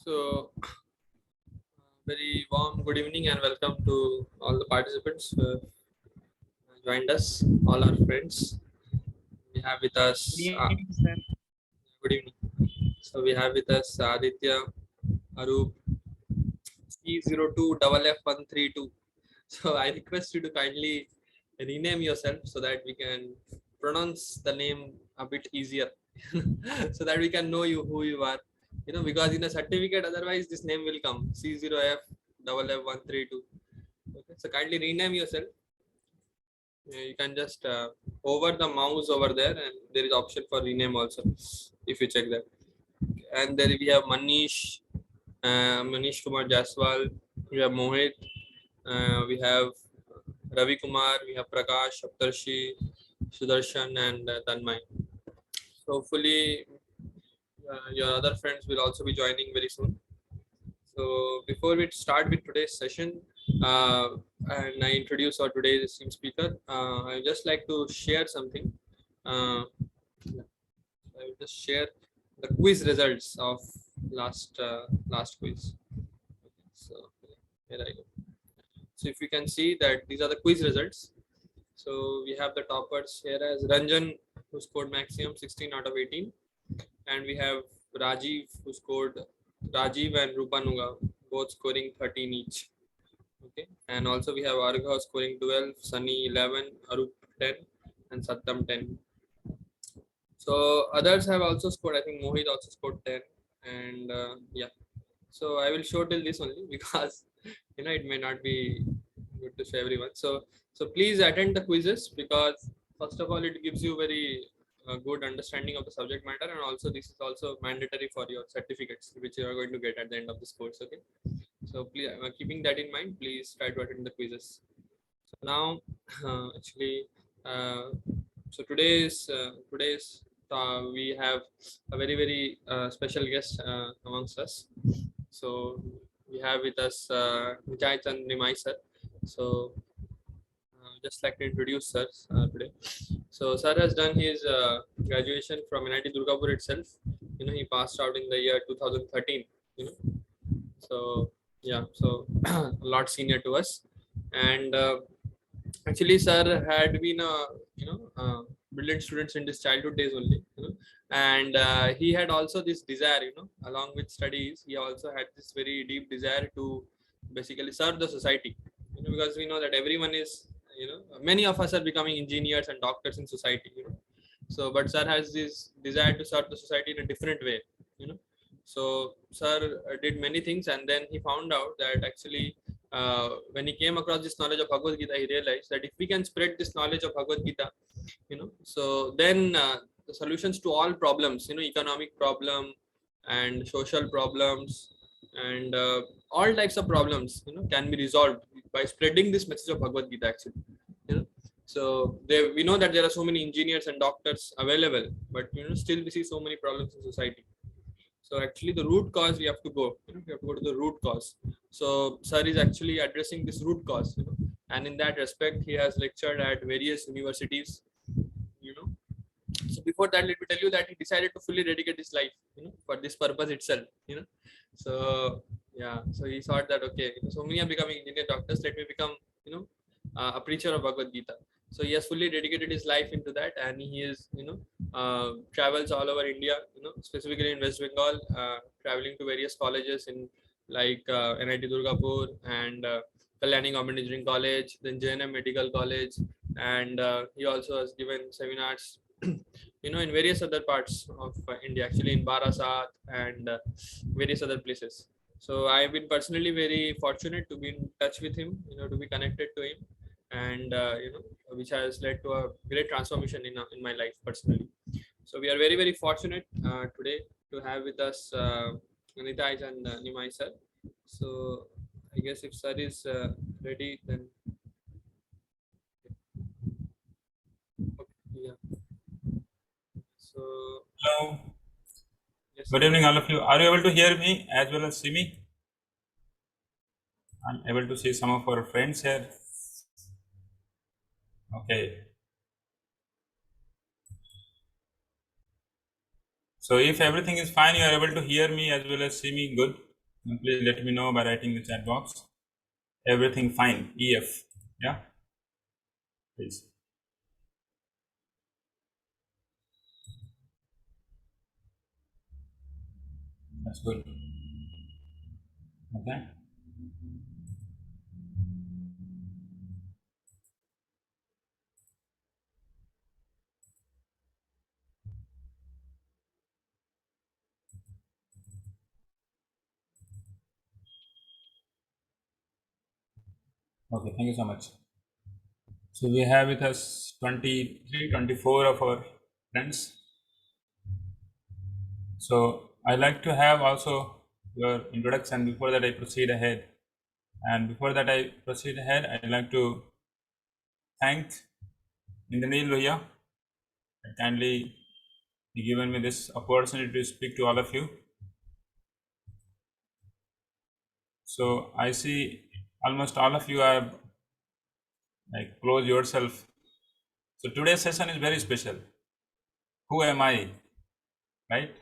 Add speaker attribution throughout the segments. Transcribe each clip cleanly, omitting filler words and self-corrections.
Speaker 1: So, very warm good evening and welcome to all the participants who joined us, all our friends. We have with
Speaker 2: Good
Speaker 1: us,
Speaker 2: evening, sir.
Speaker 1: good evening. So, we have with us Aditya, Arup, C02FF132. So, I request you to kindly rename yourself so that we can pronounce the name a bit easier so that we can know you who you are. Because in a certificate, otherwise, this name will come C0FF132. Okay, so kindly rename yourself. You can just hover the mouse over there, and there is option for rename also. If you check that, and there we have Manish Kumar Jaswal, we have Mohit, we have Ravi Kumar, we have Prakash, Saptarshi, Sudarshan, and Tanmay. So hopefully, your other friends will also be joining very soon. So before we start with today's session, and I introduce our today's esteemed speaker, I just like to share something. Uh, I will just share the quiz results of last quiz. Okay, so here I go. So if you can see that these are the quiz results. So we have the toppers here as Ranjan, who scored maximum 16 out of 18, and we have Rajiv, who scored Rajiv and Rupanuga, both scoring 13 each. Okay, and also we have Argha scoring 12, Sunny 11, Arup 10, and Satyam 10. So others have also scored. I think Mohit also scored 10, and yeah. So I will show till this only because it may not be good to show everyone. So please attend the quizzes because first of all it gives you very good understanding of the subject matter, and also this is also mandatory for your certificates which you are going to get at the end of this course. Okay. So please, keeping that in mind, please try to attend the quizzes. So now, actually, uh, so today's we have a very special guest amongst us. So we have with us Vijay Chandrimai sir. So just like to introduce sir today. So sir has done his graduation from NIT Durgapur itself. He passed out in the year 2013. You know, so yeah, so a lot senior to us, and actually sir had been a brilliant student in his childhood days only, and he had also this desire, along with studies, he also had this very deep desire to basically serve the society, because we know that everyone is, many of us are becoming engineers and doctors in society, so but sir has this desire to serve the society in a different way, you know so sir did many things, and then he found out that actually when he came across this knowledge of Bhagavad Gita, he realized that if we can spread this knowledge of Bhagavad Gita, so then the solutions to all problems, economic problem and social problems and all types of problems, can be resolved by spreading this message of Bhagavad Gita actually. You know, so we know that there are so many engineers and doctors available, but still we see so many problems in society. So actually the root cause we have to go, we have to go to the root cause. So sir is actually addressing this root cause, and in that respect he has lectured at various universities, you know. So before that, let me tell you that he decided to fully dedicate his life, for this purpose itself, So yeah, so he thought that okay, so many are becoming engineer doctors, let me become, a preacher of Bhagavad Gita. So he has fully dedicated his life into that, and he is, travels all over India, specifically in West Bengal, traveling to various colleges in like NIT Durgapur and Kalyani Government Engineering College, then JNM Medical College, and he also has given seminars, in various other parts of India, actually in Barasat and various other places. So I've been personally very fortunate to be in touch with him, to be connected to him, and which has led to a great transformation in my life personally. So we are very fortunate today to have with us Nitaj and Nimai sir. So I guess if sir is ready, then okay, yeah. So
Speaker 3: Hello.
Speaker 1: yes,
Speaker 3: Good
Speaker 1: sir.
Speaker 3: evening, all of you. Are you able to hear me as well as see me? I'm able to see some of our friends here. Okay. So if everything is fine, you are able to hear me as well as see me. Good. Please let me know by writing the chat box. Everything fine. EF. Yeah. Please. That's good. Okay. Okay. Thank you so much. So we have with us 23, 24 of our friends. So I like to have also your introduction before that I proceed ahead. And before that I proceed ahead, I'd like to thank Indranil Lohiya for kindly given me this opportunity to speak to all of you. So I see almost all of you are like close yourself. So today's session is very special. Who am I? Right?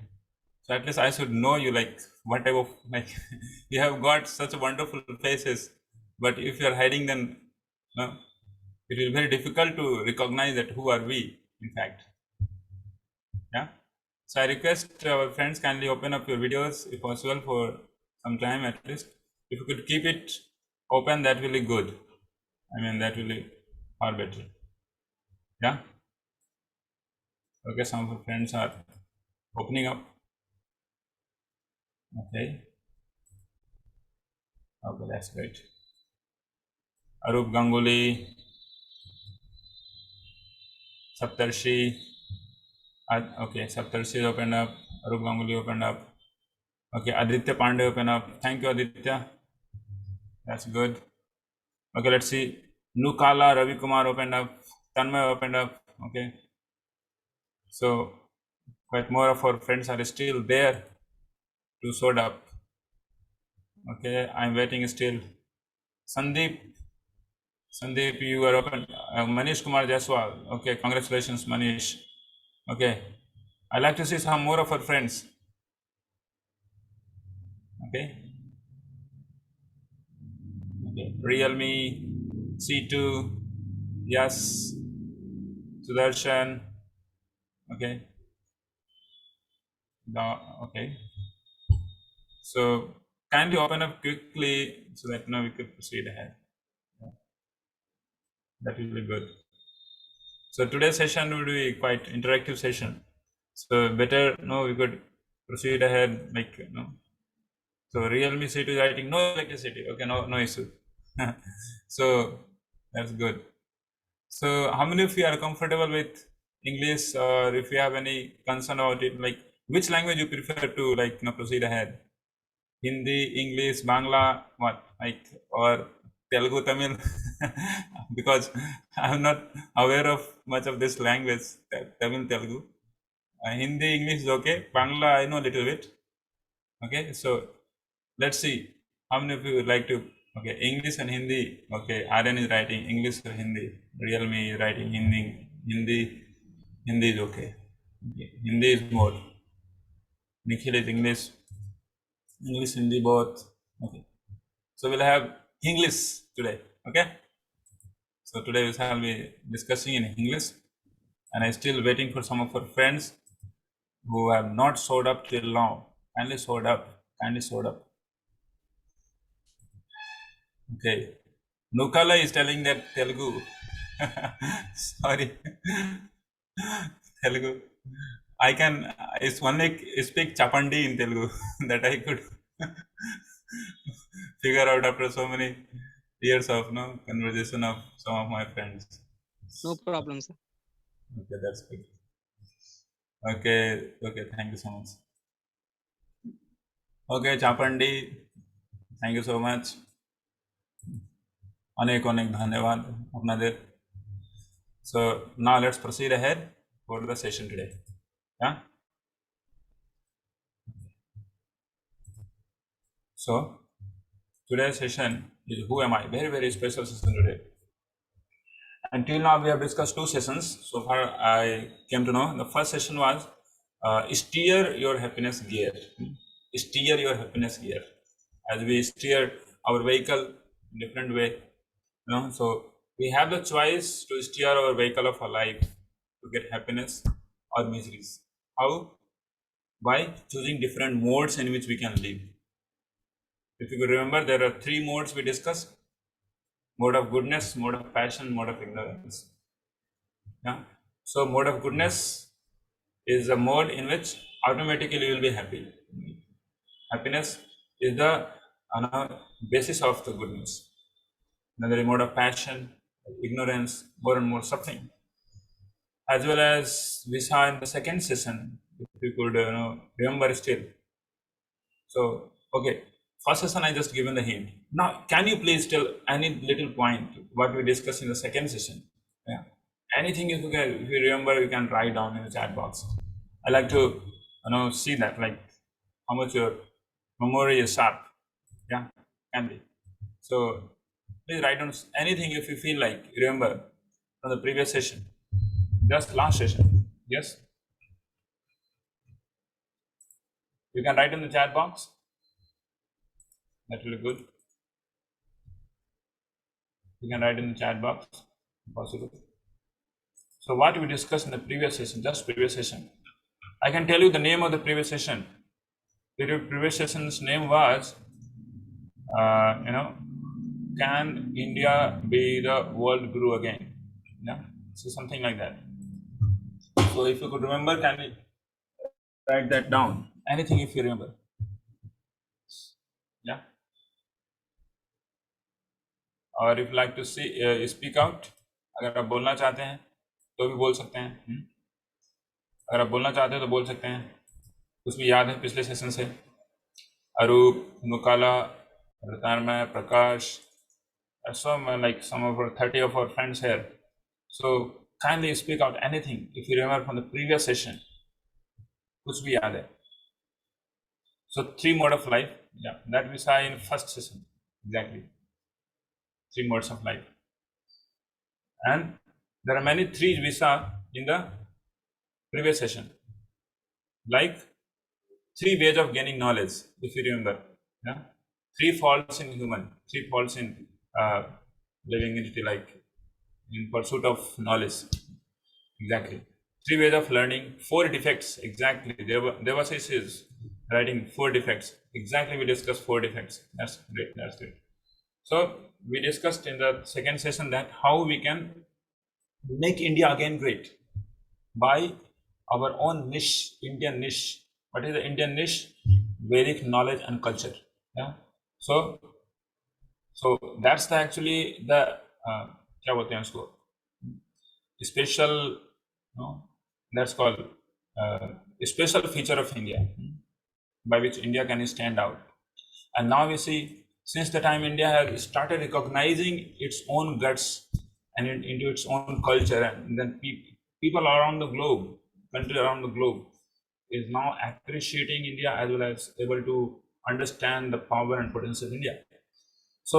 Speaker 3: So at least I should know you, like what type of, like you have got such wonderful faces, but if you are hiding, then no, it will be very difficult to recognize that who are we, in fact. Yeah. So I request our friends kindly open up your videos if possible for some time at least. If you could keep it open, that will be good. I mean, that will be far better. Yeah. Okay, some of our friends are opening up. Okay. Okay, that's great. Arup Ganguly, Saptarshi. Okay, Saptarshi opened up. Arup Ganguly opened up. Okay, Aditya Pandey opened up. Thank you, Aditya. That's good. Okay, let's see. Nukala Ravi Kumar opened up. Tanmay opened up. Okay. So quite more of our friends are still there to sort up. Okay, I'm waiting still. Sandeep, you are open. Manish Kumar Jaswal. Okay, congratulations, Manish. Okay, I like to see some more of our friends. Okay. Okay. Realme, C2, yes, Sudarshan. Okay. Okay. So kindly open up quickly so that now we could proceed ahead. That will be good. So today's session will be quite interactive session. So better we could proceed ahead like So Realme C2 is writing no electricity. Okay, no issue. So that's good. So how many of you are comfortable with English, or if you have any concern about it, like which language you prefer to proceed ahead? Hindi, English, Bangla, what like, or Telugu, Tamil? Because I'm not aware of much of this language, Tamil, Telugu. Hindi, English is okay. Bangla I know a little bit. Okay, so let's see how many of you would like to. Okay, English and Hindi. Okay, Aryan is writing English or Hindi. Realme is writing Hindi. Hindi is okay. Hindi is more. Nikhil is English, Hindi both. Okay, so we'll have English today. Okay, so today we shall be discussing in English, and I'm still waiting for some of our friends who have not showed up till now. Kindly showed up. Okay. Nukala is telling that Telugu. Sorry. Telugu. I can, it's only speak Chapandi in Telugu that I could figure out after so many years of conversation of some of my friends.
Speaker 2: No problem, sir.
Speaker 3: Okay, that's good. Okay, thank you so much. Okay, Chapandi, thank you so much. अनेक धन्यवाद अपनाদের. So now let's proceed ahead for the session today. Yeah. So today's session is Who Am I? Very, very special session today. Until now we have discussed 2 sessions. So far I came to know the first session was steer your happiness gear. Steer your happiness gear. as we steer our vehicle in different way, you know. So we have the choice to steer our vehicle of our life to get happiness or miseries. How? By choosing different modes in which we can live. If you could remember, there are 3 modes we discussed: mode of goodness, mode of passion, mode of ignorance. Yeah. So mode of goodness is a mode in which automatically you will be happy. Happiness is the basis of the goodness. Another mode of passion, ignorance, more and more suffering. As well as we saw in the second session, if you could remember still. So, okay, first session I just given the hint. Now, can you please tell any little point what we discussed in the second session? Yeah, anything if you remember, you can write down in the chat box. I like to see that, like how much your memory is sharp. Yeah, can be. So please write down anything if you feel like you remember from the previous session, just last session. Yes, you can write in the chat box. That will be good. You can write in the chat box, possible. So what we discussed in the previous session, just previous session. I can tell you the name of the previous session. The previous session's name was, can India be the world guru again? Yeah, so something like that. So if you could remember, can you write that down? Anything if you remember. Yeah. और if you like to speak out, अगर आप बोलना चाहते हैं तो भी बोल सकते हैं. अगर आप बोलना चाहते हैं तो बोल सकते हैं. कुछ भी याद है पिछले सेशन से? अरूप, नुकाला, रतनमय, प्रकाश, some like some of our 30 of our friends here. So kindly speak out anything if you remember from the previous session. कुछ भी याद है. So 3 modes of life, yeah, that we saw in first session. Exactly. 3 modes of life. And there are many 3 we saw in the previous session. Like 3 ways of gaining knowledge, if you remember. Yeah? 3 faults in human, 3 faults in living entity, like in pursuit of knowledge. Exactly. 3 ways of learning, 4 defects. Exactly. Devashish is writing 4 defects. Exactly, we discussed 4 defects. That's great. That's great. So we discussed in the second session that how we can make India again great by our own niche, Indian niche. What is the Indian niche? Vedic knowledge and culture. Yeah. So that's actually the क्या बोलते हैं उसको, special, that's called a special feature of India, by which India can stand out. And now we see, since the time India has started recognizing its own guts and into its own culture, and then people around the globe, country around the globe, is now appreciating India as well as able to understand the power and potential of India. So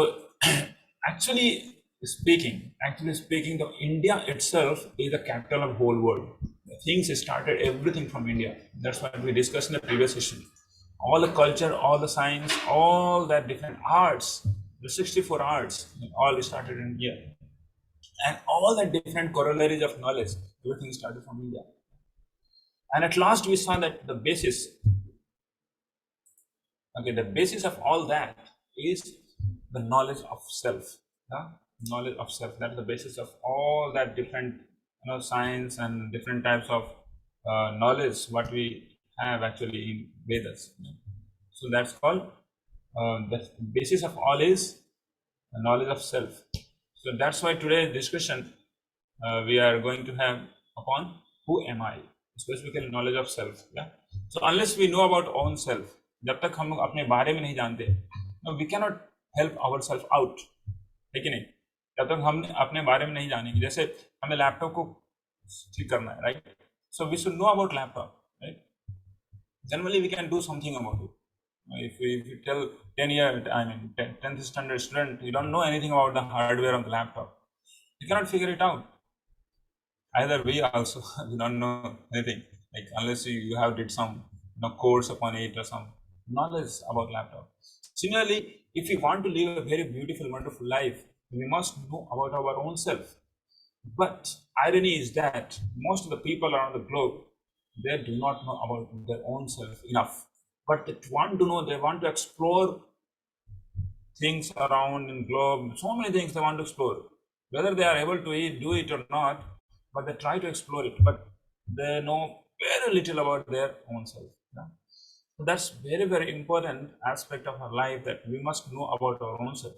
Speaker 3: actually speaking, the India itself is the capital of whole world. Things started everything from India. That's what we discussed in the previous session. All the culture, all the science, all that different arts, the 64 arts, all started in India. And all the different corollaries of knowledge, everything started from India. And at last we saw that the basis of all that is the knowledge of self. Knowledge of self, that is the basis of all that different science and different types of knowledge what we have actually in Vedas. So that's called the basis of all is the knowledge of self. So that's why today's discussion we are going to have upon who am I, specifically knowledge of self. Yeah. So unless we know about own self, जब तक हम अपने बारे में नहीं जानते, we cannot help ourselves out. है कि नहीं? जब तक हम अपने बारे में नहीं जानेंगे, जैसे हमें लैपटॉप को ठीक करना है, right? So we should know about laptop, right? Generally we can do something about it. If you tell 10th standard student, you don't know anything about the hardware of the laptop, you cannot figure it out. Either we also we don't know anything, like unless you have did some course upon it or some knowledge about laptop. Similarly, if we want to live a very beautiful, wonderful life, we must know about our own self. But irony is that most of the people around the globe, they do not know about their own self enough. But they want to know, they want to explore things around in globe, so many things they want to explore. Whether they are able to do it or not, but they try to explore it, but they know very little about their own self. Yeah? So that's very, very important aspect of our life, that we must know about our own self.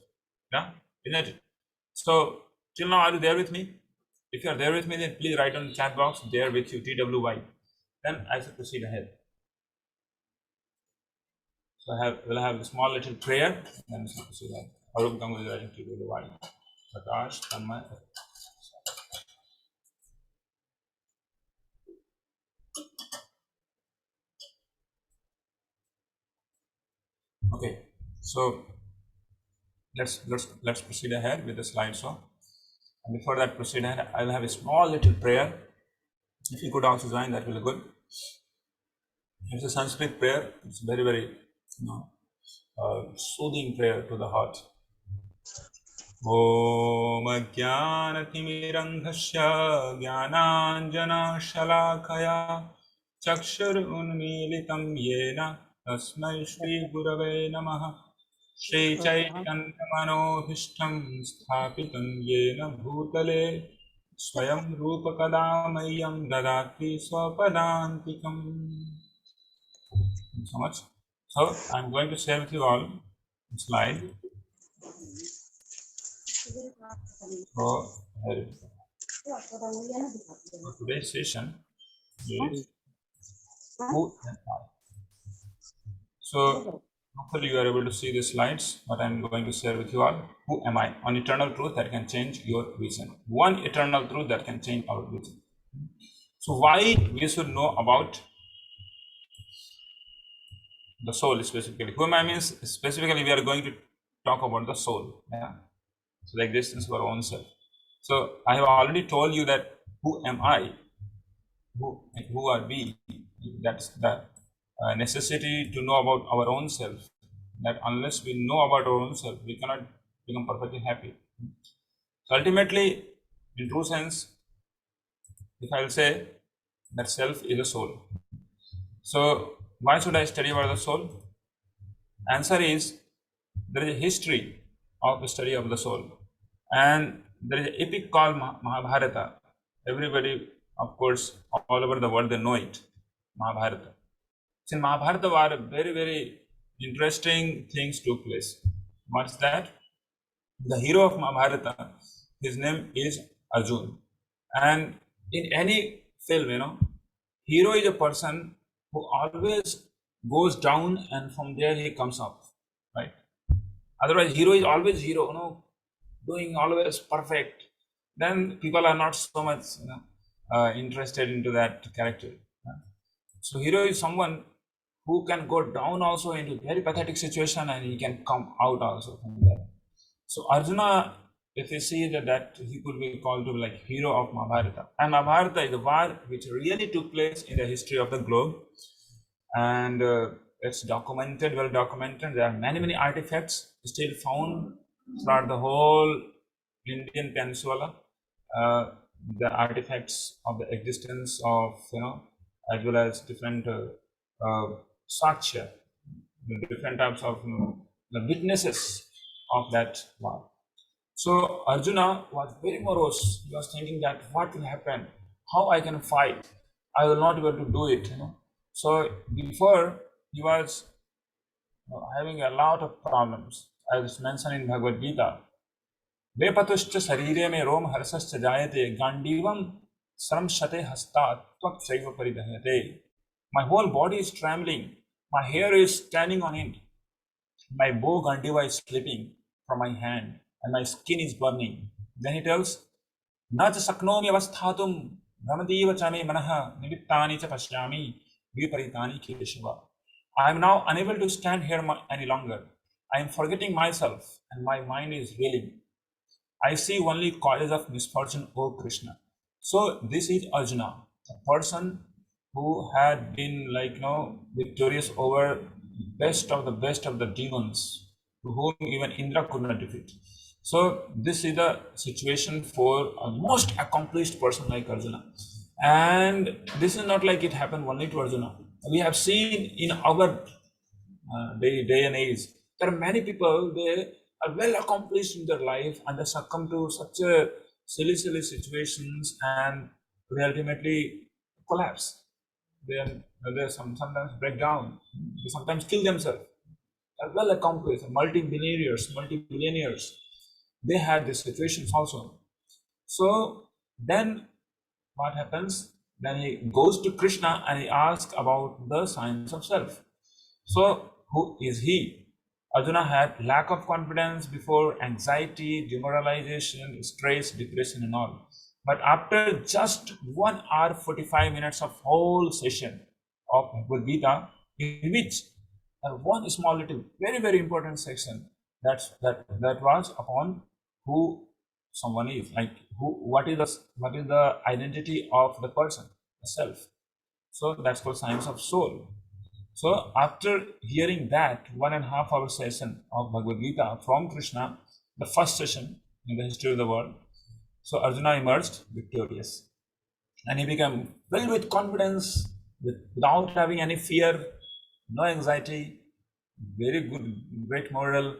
Speaker 3: Yeah, isn't it? So till now, are you there with me? If you are there with me, then please write on the chat box, there with you, TWY. Then I shall proceed ahead. So we'll have a small little prayer, then we shall proceed ahead. Arup Gangu is writing TWY. Prakash, Tanmay. Okay, so let's proceed ahead with the slideshow. And before that proceed ahead, I will have a small little prayer. If you could also join, that will be good. It's a Sanskrit prayer. It's very, very soothing prayer to the heart. Om Ajnanatimirandhasya Jnananjanashalakaya Chakshur Unmilitam Yena Tasmai Shri Gurave Namaha Shri Chaitanya Manohishtam Sthapitam Yena Bhutale Swayam Rupa Kadamayam Dadati Swapadantikam. Thank you so much. So I'm going to share with you all a slide. So today's session is who am I? So hopefully you are able to see the slides, what I'm going to share with you all. Who am I? An eternal truth that can change your vision. One eternal truth that can change our vision. So why we should know about the soul specifically? Who am I means specifically we are going to talk about the soul. Yeah. So the existence of our own self. So I have already told you that who am I? Who are we? That's the necessity to know about our own self. That unless we know about our own self, we cannot become perfectly happy. So ultimately, in true sense, if I will say that self is a soul. So why should I study about the soul? Answer is, there is a history of the study of the soul, and there is an epic called Mahabharata. Everybody, of course, all over the world, they know it, Mahabharata. So in Mahabharata, were very, very interesting things took place. What's that? The hero of Mahabharata, his name is Arjun. And in any film, hero is a person who always goes down and from there he comes up, right? Otherwise, hero is always hero, doing always perfect. Then people are not so much interested into that character. So hero is someone who can go down also into very pathetic situation and he can come out also from there. So Arjuna, if you see that he could be called to be like hero of Mahabharata. And Mahabharata is a war which really took place in the history of the globe. And it's documented, well documented. There are many artifacts still found throughout the whole Indian peninsula. The artifacts of the existence of, as well as different saksha, different types of the witnesses of that war. So Arjuna was very morose. He was thinking that what will happen, how I can fight, I will not be able to do it. So before he was having a lot of problems, as mentioned in Bhagavad Gita. Vepatuscha sarire me rom harsascha jayate gandivam sramshate hastat twak saiva paridhyate. My whole body is trembling. My hair is standing on end. My bow gandiva is slipping from my hand and my skin is burning. Then he tells, Naja saknomi avasthatum brahmadeva chame manaha nivittani cha pashyami viparitani keshava. I am now unable to stand here any longer. I am forgetting myself and my mind is reeling. I see only causes of misfortune, O Krishna. So this is Arjuna, a person who had been victorious over best of the demons whom even Indra could not defeat. So this is the situation for a most accomplished person like Arjuna. And this is not like it happened only to Arjuna. We have seen in our day and age, there are many people, they are well accomplished in their life and they succumb to such a silly situations and they ultimately collapse. They sometimes break down, they sometimes kill themselves. They are well accomplished, multi-billionaires, they had these situations also. So then what happens? Then he goes to Krishna and he asks about the science of self. So who is he? Arjuna had lack of confidence before, anxiety, demoralization, stress, depression and all. But after just 1 hour 45 minutes of whole session of Bhagavad Gita, in which one small little very important section that was upon who someone is, like what is the identity of the person, the self. So that's called science of soul. So after hearing that 1.5 hour session of Bhagavad Gita from Krishna, the first session in the history of the world, so Arjuna emerged victorious and he became filled with confidence, without having any fear, no anxiety, very good, great moral,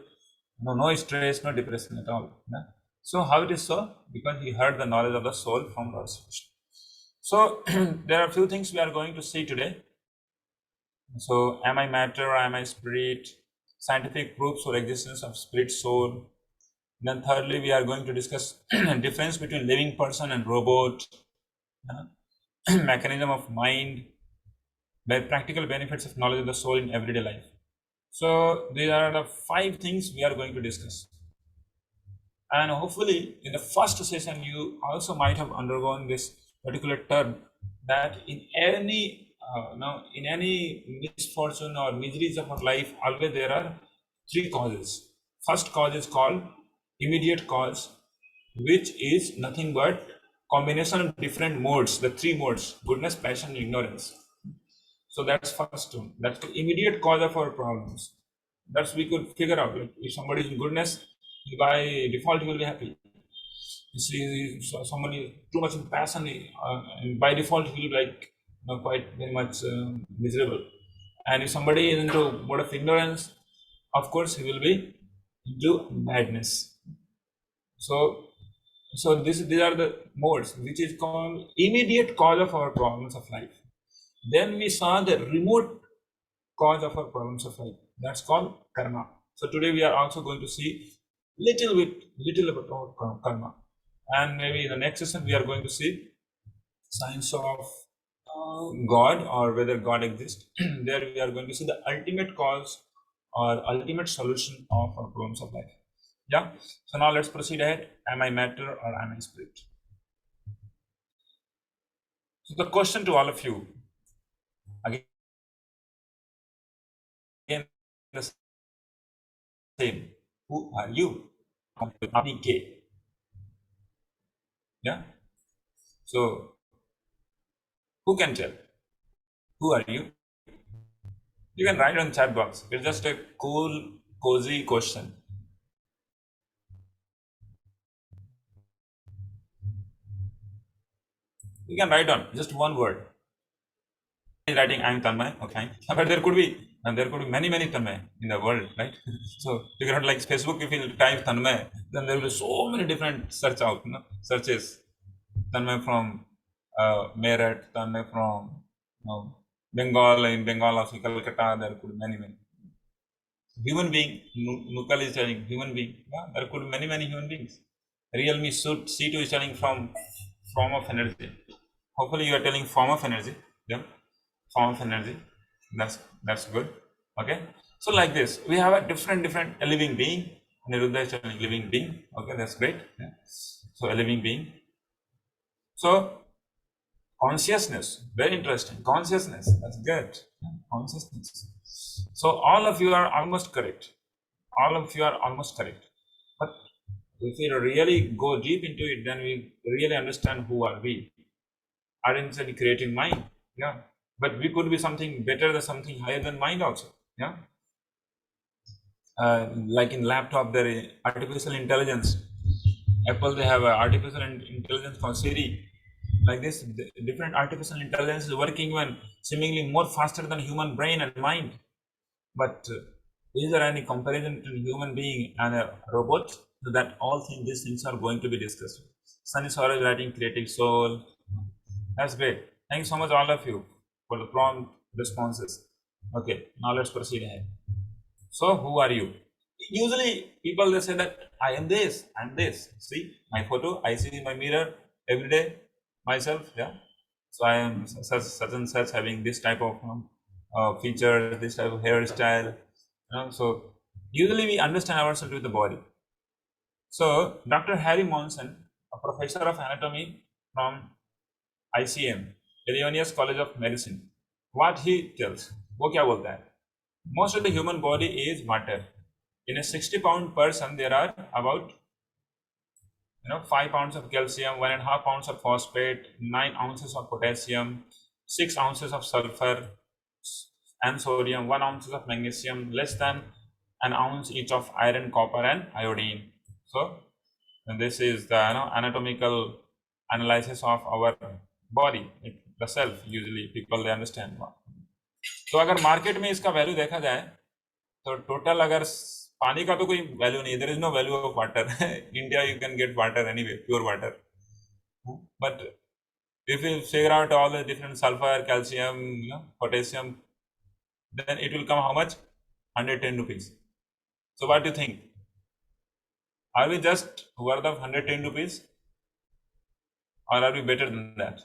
Speaker 3: no stress, no depression at all. Yeah? So how it is so? Because he heard the knowledge of the soul from Lord Krishna. So there are a few things we are going to see today. So am I matter or am I spirit? Scientific proofs for existence of spirit soul. Then thirdly, we are going to discuss difference between living person and robot, mechanism of mind, by practical benefits of knowledge of the soul in everyday life. So these are the 5 things we are going to discuss. And hopefully in the first session, you also might have undergone this particular term that in any misfortune or miseries of our life, always there are 3 causes. First cause is called immediate cause, which is nothing but combination of different modes, the 3 modes: goodness, passion, ignorance. So that's first one. That's the immediate cause of our problems. That's we could figure out. Like if somebody is in goodness, by default he will be happy. You see, someone is too much in passion, by default he will be like quite very much miserable. And if somebody is into mode of ignorance, of course he will be into madness. So these are the modes, which is called immediate cause of our problems of life. Then we saw the remote cause of our problems of life. That's called karma. So today we are also going to see little bit about karma, and maybe in the next session we are going to see science of God, or whether God exists. There we are going to see the ultimate cause or ultimate solution of our problems of life. Yeah. So now let's proceed ahead. Am I matter or am I spirit? So the question to all of you, again the same: who are you? Yeah. So who can tell? Who are you? You can write on chat box. It's just a cool, cozy question. You can write on just one word. Writing I'm Tanmay, okay. But there could be many Tanmay in the world, right? So you cannot, like Facebook, if you type Tanmay, then there will be so many different searches. Tanmay from Meerut, Tanmay from Bengal, in Bengal also Calcutta, there could be many. Human being, Nukal is telling human being. Yeah, there could be many human beings. Realme C2 is telling from form of energy. Hopefully you are telling form of energy. Yeah, form of energy. That's good. Okay. So like this, we have a different a living being. Niruddha is telling living being. Okay, that's great. Yeah. So a living being. So consciousness, very interesting. Consciousness, that's good. Yeah, consciousness. So all of you are almost correct. But if we really go deep into it, then we really understand who are we. Are inside creating mind. Yeah. But we could be something better than something higher than mind also. Yeah. like in laptop, there is artificial intelligence. Apple, they have artificial intelligence called Siri. Like this, different artificial intelligence is working even seemingly more faster than human brain and mind. But is there any comparison to human being and a robot? So that all these things are going to be discussed. Sunny Swaraj writing Creative Soul. That's great. Thank you so much, all of you, for the prompt responses. Okay, now let's proceed ahead. So, who are you? Usually, people they say that I am this, I'm this. See my photo, I see in my mirror every day myself. Yeah, so I am such and such, having this type of feature, this type of hairstyle. So usually we understand ourselves with the body. So Dr. Harry Monson, a professor of anatomy from ICM, Illinois College of Medicine, what he tells, वो क्या बोलता है? Most of the human body is water. In a 60-pound person, there are about 5 pounds of calcium, 1.5 pounds of phosphate, 9 ounces of potassium, 6 ounces of sulfur and sodium, 1 ounce of magnesium, less than an ounce each of iron, copper, and iodine. So, and this is the anatomical analysis of our body, the self. Usually, people they understand. तो अगर market में इसका value देखा जाए तो total अगर पानी का तो कोई वैल्यू नहीं, there is no value of water. India you can get water anyway, pure water. But if you figure out all the different sulfur, calcium, potassium, then it will come how much? 110 rupees. So what do you think? Are we just worth of 110 rupees, or are we better than that?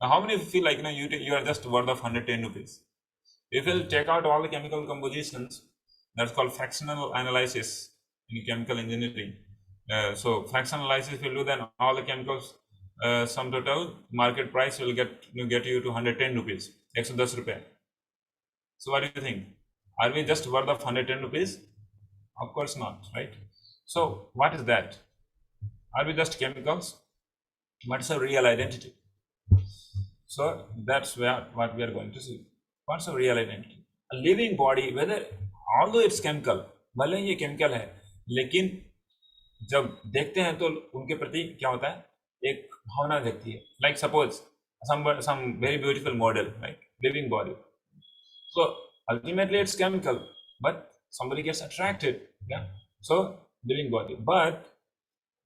Speaker 3: Now, how many feel like you are just worth of 110 rupees? If you check out all the chemical compositions, that's called fractional analysis in chemical engineering. So fractional analysis will do, then all the chemicals sum total market price will get you to 110 rupees, 110 rupees. So what do you think? Are we just worth of 110 rupees? Of course not, right? So what is that? Are we just chemicals? What is our real identity? So that's what we are going to see. What's our real identity? A living body, whether although it's chemical, भले ही ये chemical है, लेकिन जब देखते हैं तो उनके प्रति क्या होता है? एक भावना जगती है. Like suppose some very beautiful model, like living body. So ultimately it's chemical, but somebody gets attracted. Yeah. So living body, but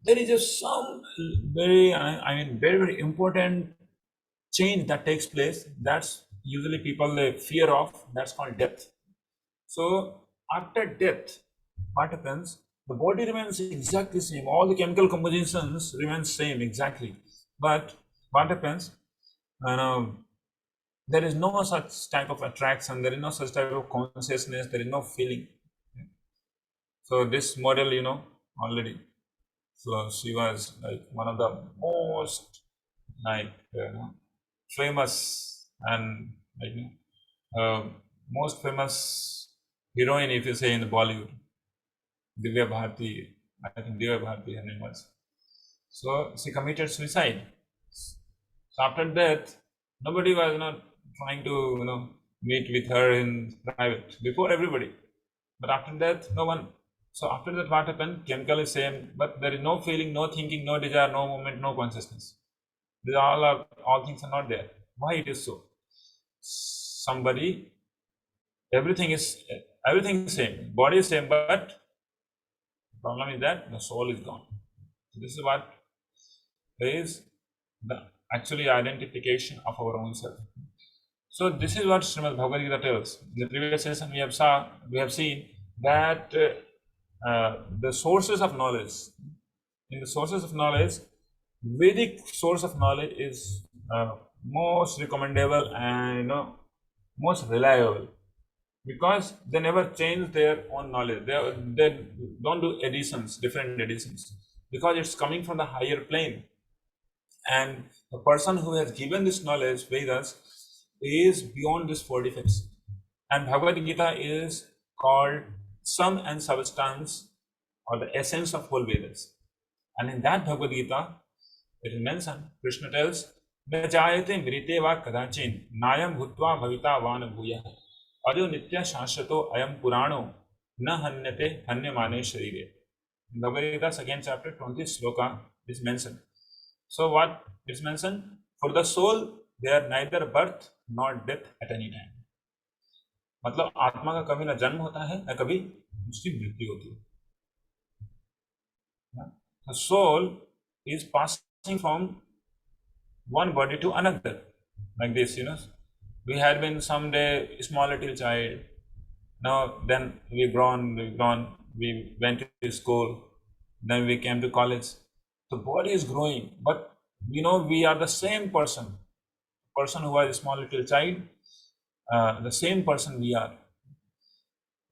Speaker 3: there is just some very very important change that takes place. That's usually people they fear of. That's called death. So after death, what happens? The body remains exactly same. All the chemical compositions remain same exactly. But what happens? There is no such type of attraction. There is no such type of consciousness. There is no feeling. So this model, already. So she was like one of the most famous and most famous heroine, if you say, in the Bollywood. Divya Bharti, I think Divya Bharti her name was. So she committed suicide. So after death, nobody was trying to meet with her in private before everybody. But after death, no one. So after that, what happened? Chemical is same, but there is no feeling, no thinking, no desire, no moment, no consciousness. These all things are not there. Why it is so? Everything is same. Body is same, but the problem is that the soul is gone. So this is what is the actually identification of our own self. So this is what Srimad Bhagavad Gita tells. In the previous session, we have seen that the sources of knowledge. In the sources of knowledge, Vedic source of knowledge is most recommendable and most reliable, because they never change their own knowledge. They don't do different editions, because it's coming from the higher plane. And the person who has given this knowledge, Vedas, is beyond these 4 defects. And Bhagavad Gita is called sum and substance, or the essence of whole Vedas. And in that Bhagavad Gita, it is mentioned, Krishna tells, न जायते मृते वा कदाचिन नायम भूत्वा भविता वान भूयः अजो नित्य शाश्वतो अयम पुराणो na hanyate hanyamane sharire. In Bhagavad Gita, second chapter, 20th sloka is mentioned. So what is mentioned? For the soul, there neither birth nor death at any time. मतलब आत्मा का कभी ना जन्म होता है ना कभी उसकी मृत्यु होती है. The soul is passing from one body to another, like this, we had been someday small little child. Now then we grown, we went to school, then we came to college. The body is growing, but we are the same person who was a small little child, the same person we are.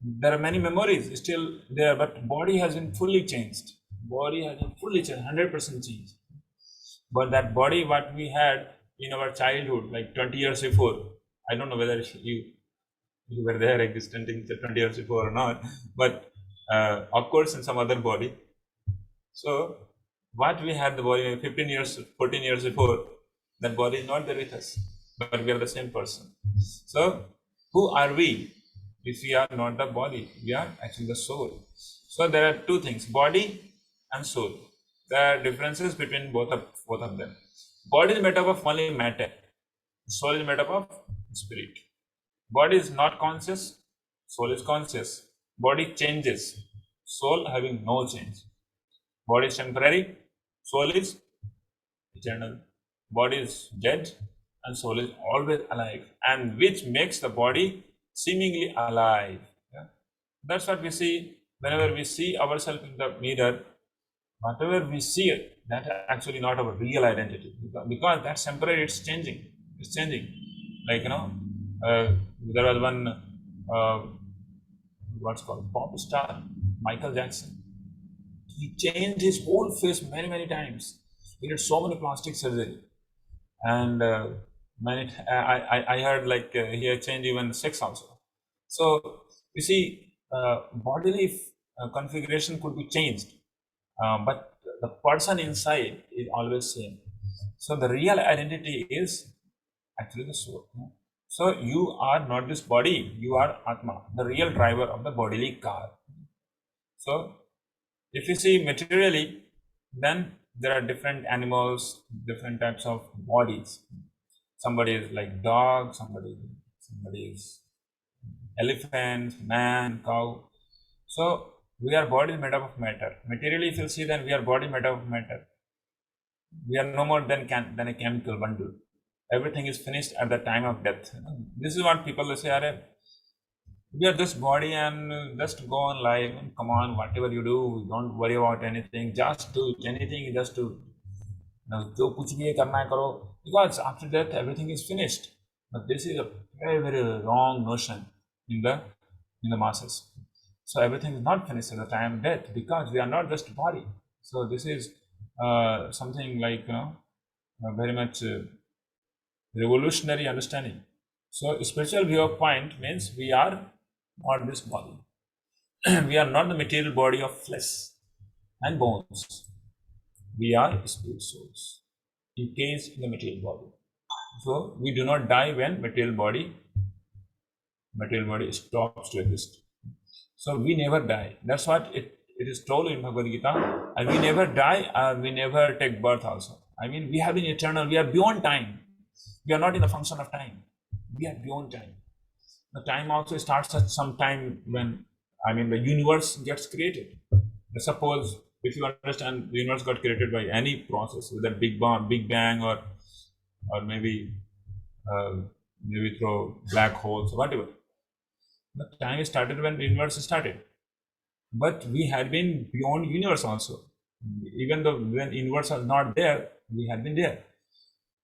Speaker 3: There are many memories still there, but body has been fully changed. 100% changed. But that body what we had in our childhood, like 20 years before, I don't know whether you were there existent in 20 years before or not, but of course in some other body. So what we had the body 15 years, 14 years before, that body is not there with us, but we are the same person. So who are we if we are not the body? We are actually the soul. So there are two things, body and soul. There are differences between both of them. Body is made up of only matter. Soul is made up of spirit. Body is not conscious. Soul is conscious. Body changes. Soul having no change. Body is temporary. Soul is eternal. Body is dead and soul is always alive. And which makes the body seemingly alive. Yeah? That's what we see whenever we see ourselves in the mirror. Whatever we see, that actually not our real identity, because that's temporary. It's changing. Like there was one what's called pop star, Michael Jackson. He changed his whole face many times. He did so many plastic surgery, and I heard like he had changed even sex also. So you see, bodily configuration could be changed. But the person inside is always same. So the real identity is actually the soul. So you are not this body, you are Atma, the real driver of the bodily car. So if you see materially, then there are different animals, different types of bodies. Somebody is like dog, somebody is elephant, man, cow. So we are bodies made up of matter. Materially, if you see, then we are body made up of matter. We are no more than a chemical bundle. Everything is finished at the time of death. This is what people say, we are this body and just go on life. Come on, whatever you do, don't worry about anything. Just do anything, just do. Because after death, everything is finished. But this is a very wrong notion in the masses. So everything is not finished at the time of death, because we are not just body. So this is something like very much revolutionary understanding. So spiritual viewpoint means we are not this body. We are not the material body of flesh and bones. We are spirit souls encased in the material body. So we do not die when material body stops to exist. So we never die. That's what it is told in Bhagavad Gita. And we never die, we never take birth also. I mean, we have been eternal. We are beyond time. We are not in the function of time. We are beyond time. The time also starts at some time when, the universe gets created. Suppose, if you understand, the universe got created by any process, whether Big Bang or maybe through black holes, whatever. The time started when the universe started. But we had been beyond universe also. Even though when universe was not there, we had been there.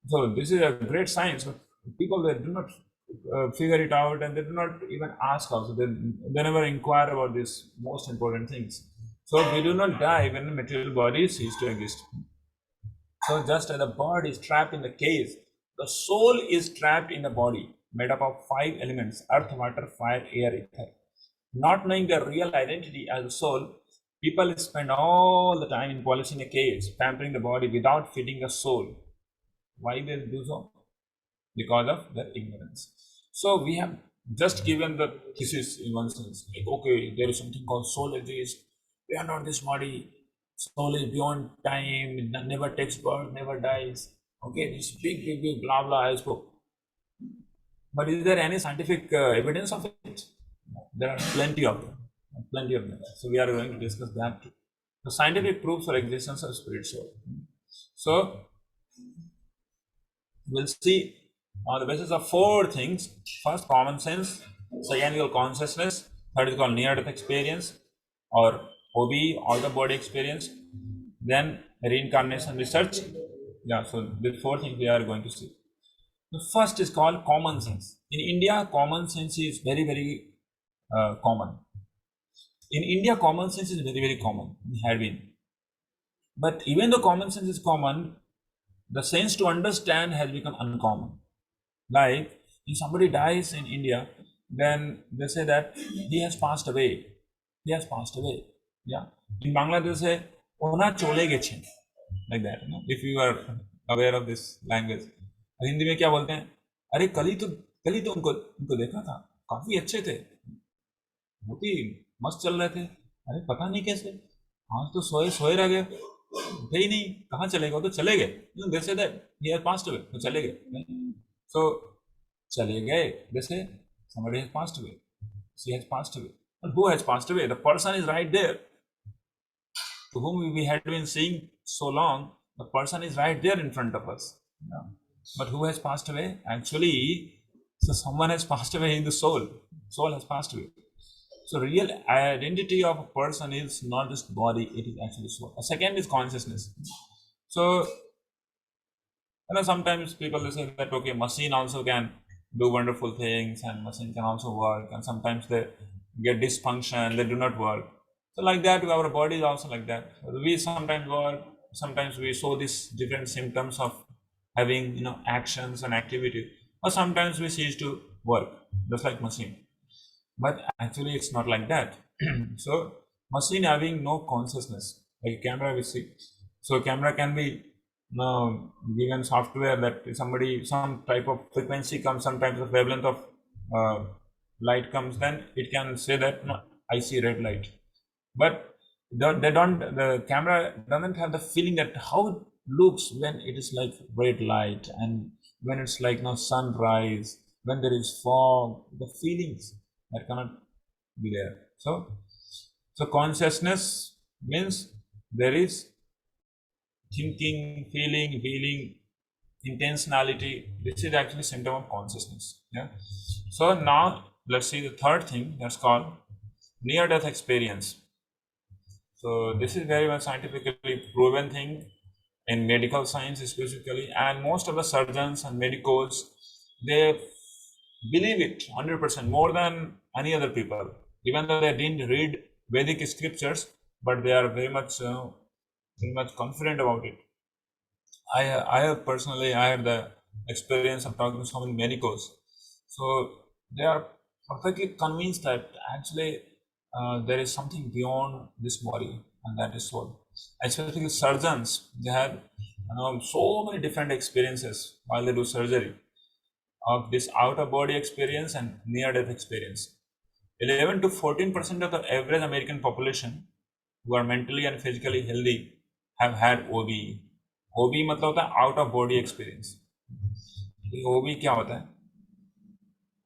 Speaker 3: So this is a great science. But people, they do not figure it out, and they do not even ask also. They never inquire about these most important things. So we do not die when the material body ceases to exist. So just as the bird is trapped in the cage, the soul is trapped in the body, made up of 5 elements: earth, water, fire, air, ether. Not knowing their real identity as a soul, people spend all the time in polishing a cage, pampering the body without feeding the soul. Why they do so? Because of their ignorance. So we have just given the thesis in one sense, like, okay, there is something called soul exists. We are not this body. Soul is beyond time. It never takes birth, never dies. Okay, this big blah blah I spoke. But is there any scientific evidence of it? No. There are plenty of them. Plenty of them. So we are going to discuss that too. The scientific proofs for existence of spirit soul. So we'll see on the basis of four things. First, common sense. Second, is consciousness. Third is called near-death experience or OB, out of body experience. Then reincarnation research. Yeah, so the four things we are going to see. The first is called common sense. In India, common sense is very common. In India, common sense is very common. It had been. But even though common sense is common, the sense to understand has become uncommon. Like, if somebody dies in India, then they say that he has passed away. He has passed away. Yeah. In Bangladesh, they say, "Ona chole gechen." Like that. You know? If you are aware of this language. Hindi में क्या बोलते हैं? अरे कल ही तो उनको देखा था, काफी अच्छे थे, बहुत ही मस्त चल रहे थे, अरे पता नहीं कैसे आज तो सोए रह गए, थे ही नहीं, कहाँ चले गए? तो चले गए, they say that he has passed away, तो चले गए, so चले गए, they say somebody has passed away, she has passed away, but who has passed away? The person is right there, to whom we had been seeing so long. The person is right there in front of us. Yeah. But who has passed away? Actually, so someone has passed away in the soul. Soul has passed away. So real identity of a person is not just body, it is actually soul. A second is consciousness. So, you know, sometimes people say that, okay, machine also can do wonderful things and machine can also work, and sometimes they get dysfunction, they do not work. So like that, our body is also like that. We sometimes work, sometimes we show these different symptoms of having, you know, actions and activity, or sometimes we cease to work, just like machine. But actually, it's not like that. So machine having no consciousness, like camera we see. So camera can be given software that somebody, some type of frequency comes, some type of wavelength of light comes, then it can say that, no, I see red light. But the camera doesn't have the feeling that how it looks when it is like red light, and when it's like sunrise, when there is fog, the feelings that cannot be there. So consciousness means there is thinking, feeling, intentionality. This is actually symptom of consciousness. Yeah. So now let's see the third thing, that's called near-death experience. So this is very much scientifically proven thing in medical science specifically, and most of the surgeons and medicos, they believe it 100% more than any other people, even though they didn't read Vedic scriptures, but they are very much confident about it. I have personally, I had the experience of talking to so many medicos, so they are perfectly convinced that actually there is something beyond this body, and that is soul. Especially surgeons, they have so many different experiences while they do surgery of this out of body experience and near death experience. 11 to 14% of the average American population who are mentally and physically healthy have had OB. OB मतलब होता है out of body experience. OB क्या होता है?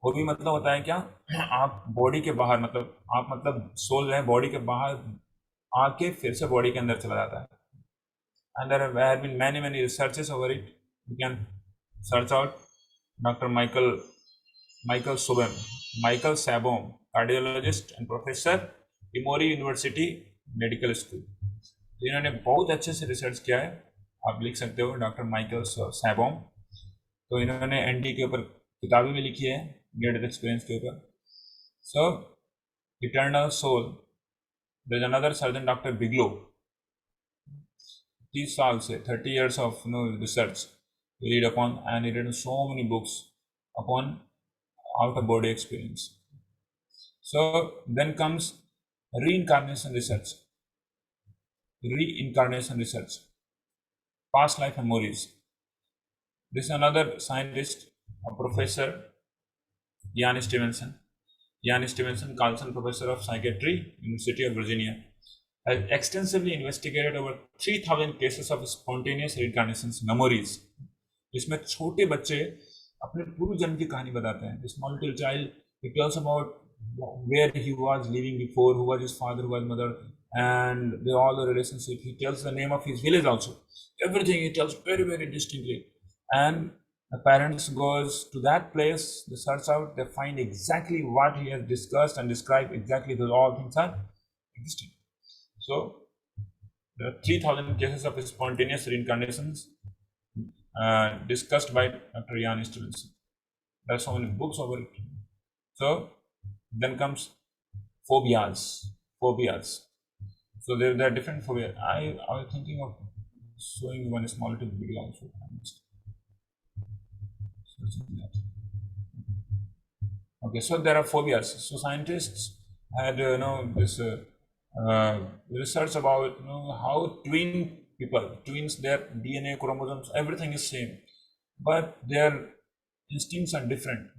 Speaker 3: OB मतलब होता है क्या? आप बॉडी के बाहर, मतलब सोल है बॉडी के बाहर आके फिर से बॉडी के अंदर चला जाता है. And there have been many researches over it. You can search out Dr. Michael Sabom, cardiologist and professor, Emory University Medical School. इन्होंने बहुत अच्छे से रिसर्च किया है, आप लिख सकते हो डॉक्टर माइकल सैबोम. तो इन्होंने एनडी के ऊपर किताबें भी लिखी है, नियर डेथ एक्सपीरियंस के ऊपर. So eternal soul, there is another surgeon doctor Bigelow, 30 साल से 30 years of research he read upon, and he written so many books upon out of body experience. So then comes reincarnation research, past life memories. This is another scientist, a professor, Ian Stevenson. Ian Stevenson, Carlson Professor of Psychiatry, University of Virginia, has extensively investigated over 3,000 cases of spontaneous reincarnations, memories. जिसमें छोटे बच्चे अपने पूर्व जन्म की कहानी बताते हैं. The small little child, he tells about where he was living before, who was his father, who was mother, and all the relationship. He tells the name of his village also. Everything he tells very, very distinctly. And the parents goes to that place, they search out, they find exactly what he has discussed and described, exactly those all things are existing. So there are 3,000 cases of spontaneous reincarnations discussed by Dr. Ian Stevenson. There are so many books over it. So then comes phobias. So there are different phobias. I was thinking of showing one small little video also. Okay, so there are phobias. So scientists had this research about how twins, their DNA, chromosomes, everything is same, but their instincts are different.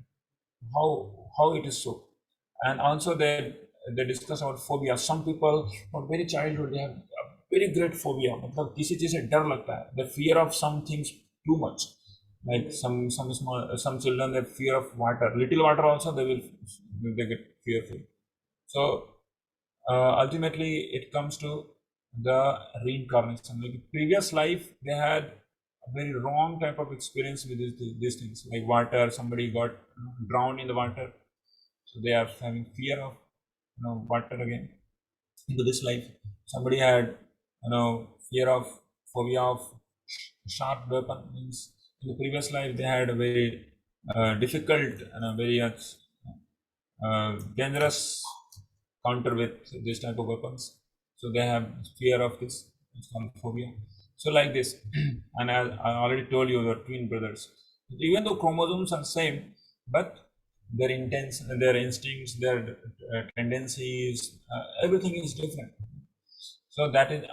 Speaker 3: How it is so? And also they discuss about phobia. Some people from very childhood they have a very great phobia. मतलब किसी चीज से डर लगता है. The fear of some things too much. Like some children they fear of water. Little water also they get fearful. So ultimately it comes to the reincarnation. Like previous life they had a very wrong type of experience with these things, like water. Somebody got drowned in the water, so they are having fear of water again into this life. Somebody had phobia of sharp weapon. Means in the previous life they had a very difficult and a very dangerous counter with this type of weapons, so they have fear of this. It's called phobia. So like this. And as I already told you, the twin brothers, even though chromosomes are same, but their instincts, their tendencies, everything is different. So that could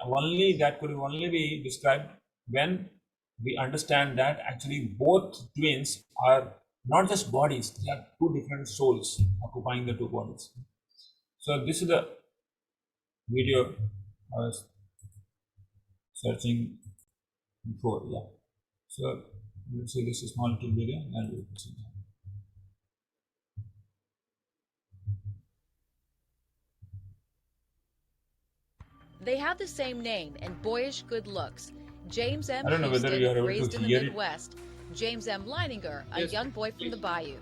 Speaker 3: only be described when we understand that actually both twins are not just bodies, they are two different souls occupying the two bodies. So this is the video I was searching before. Yeah. So let's see this small little video and we'll see.
Speaker 4: They have the same name and boyish good looks. James M.
Speaker 3: I don't know whether you are
Speaker 4: Houston,
Speaker 3: able
Speaker 4: raised
Speaker 3: to
Speaker 4: in the
Speaker 3: hear it.
Speaker 4: Midwest. James M. Leininger, a
Speaker 1: Yes,
Speaker 4: young boy from the Bayou.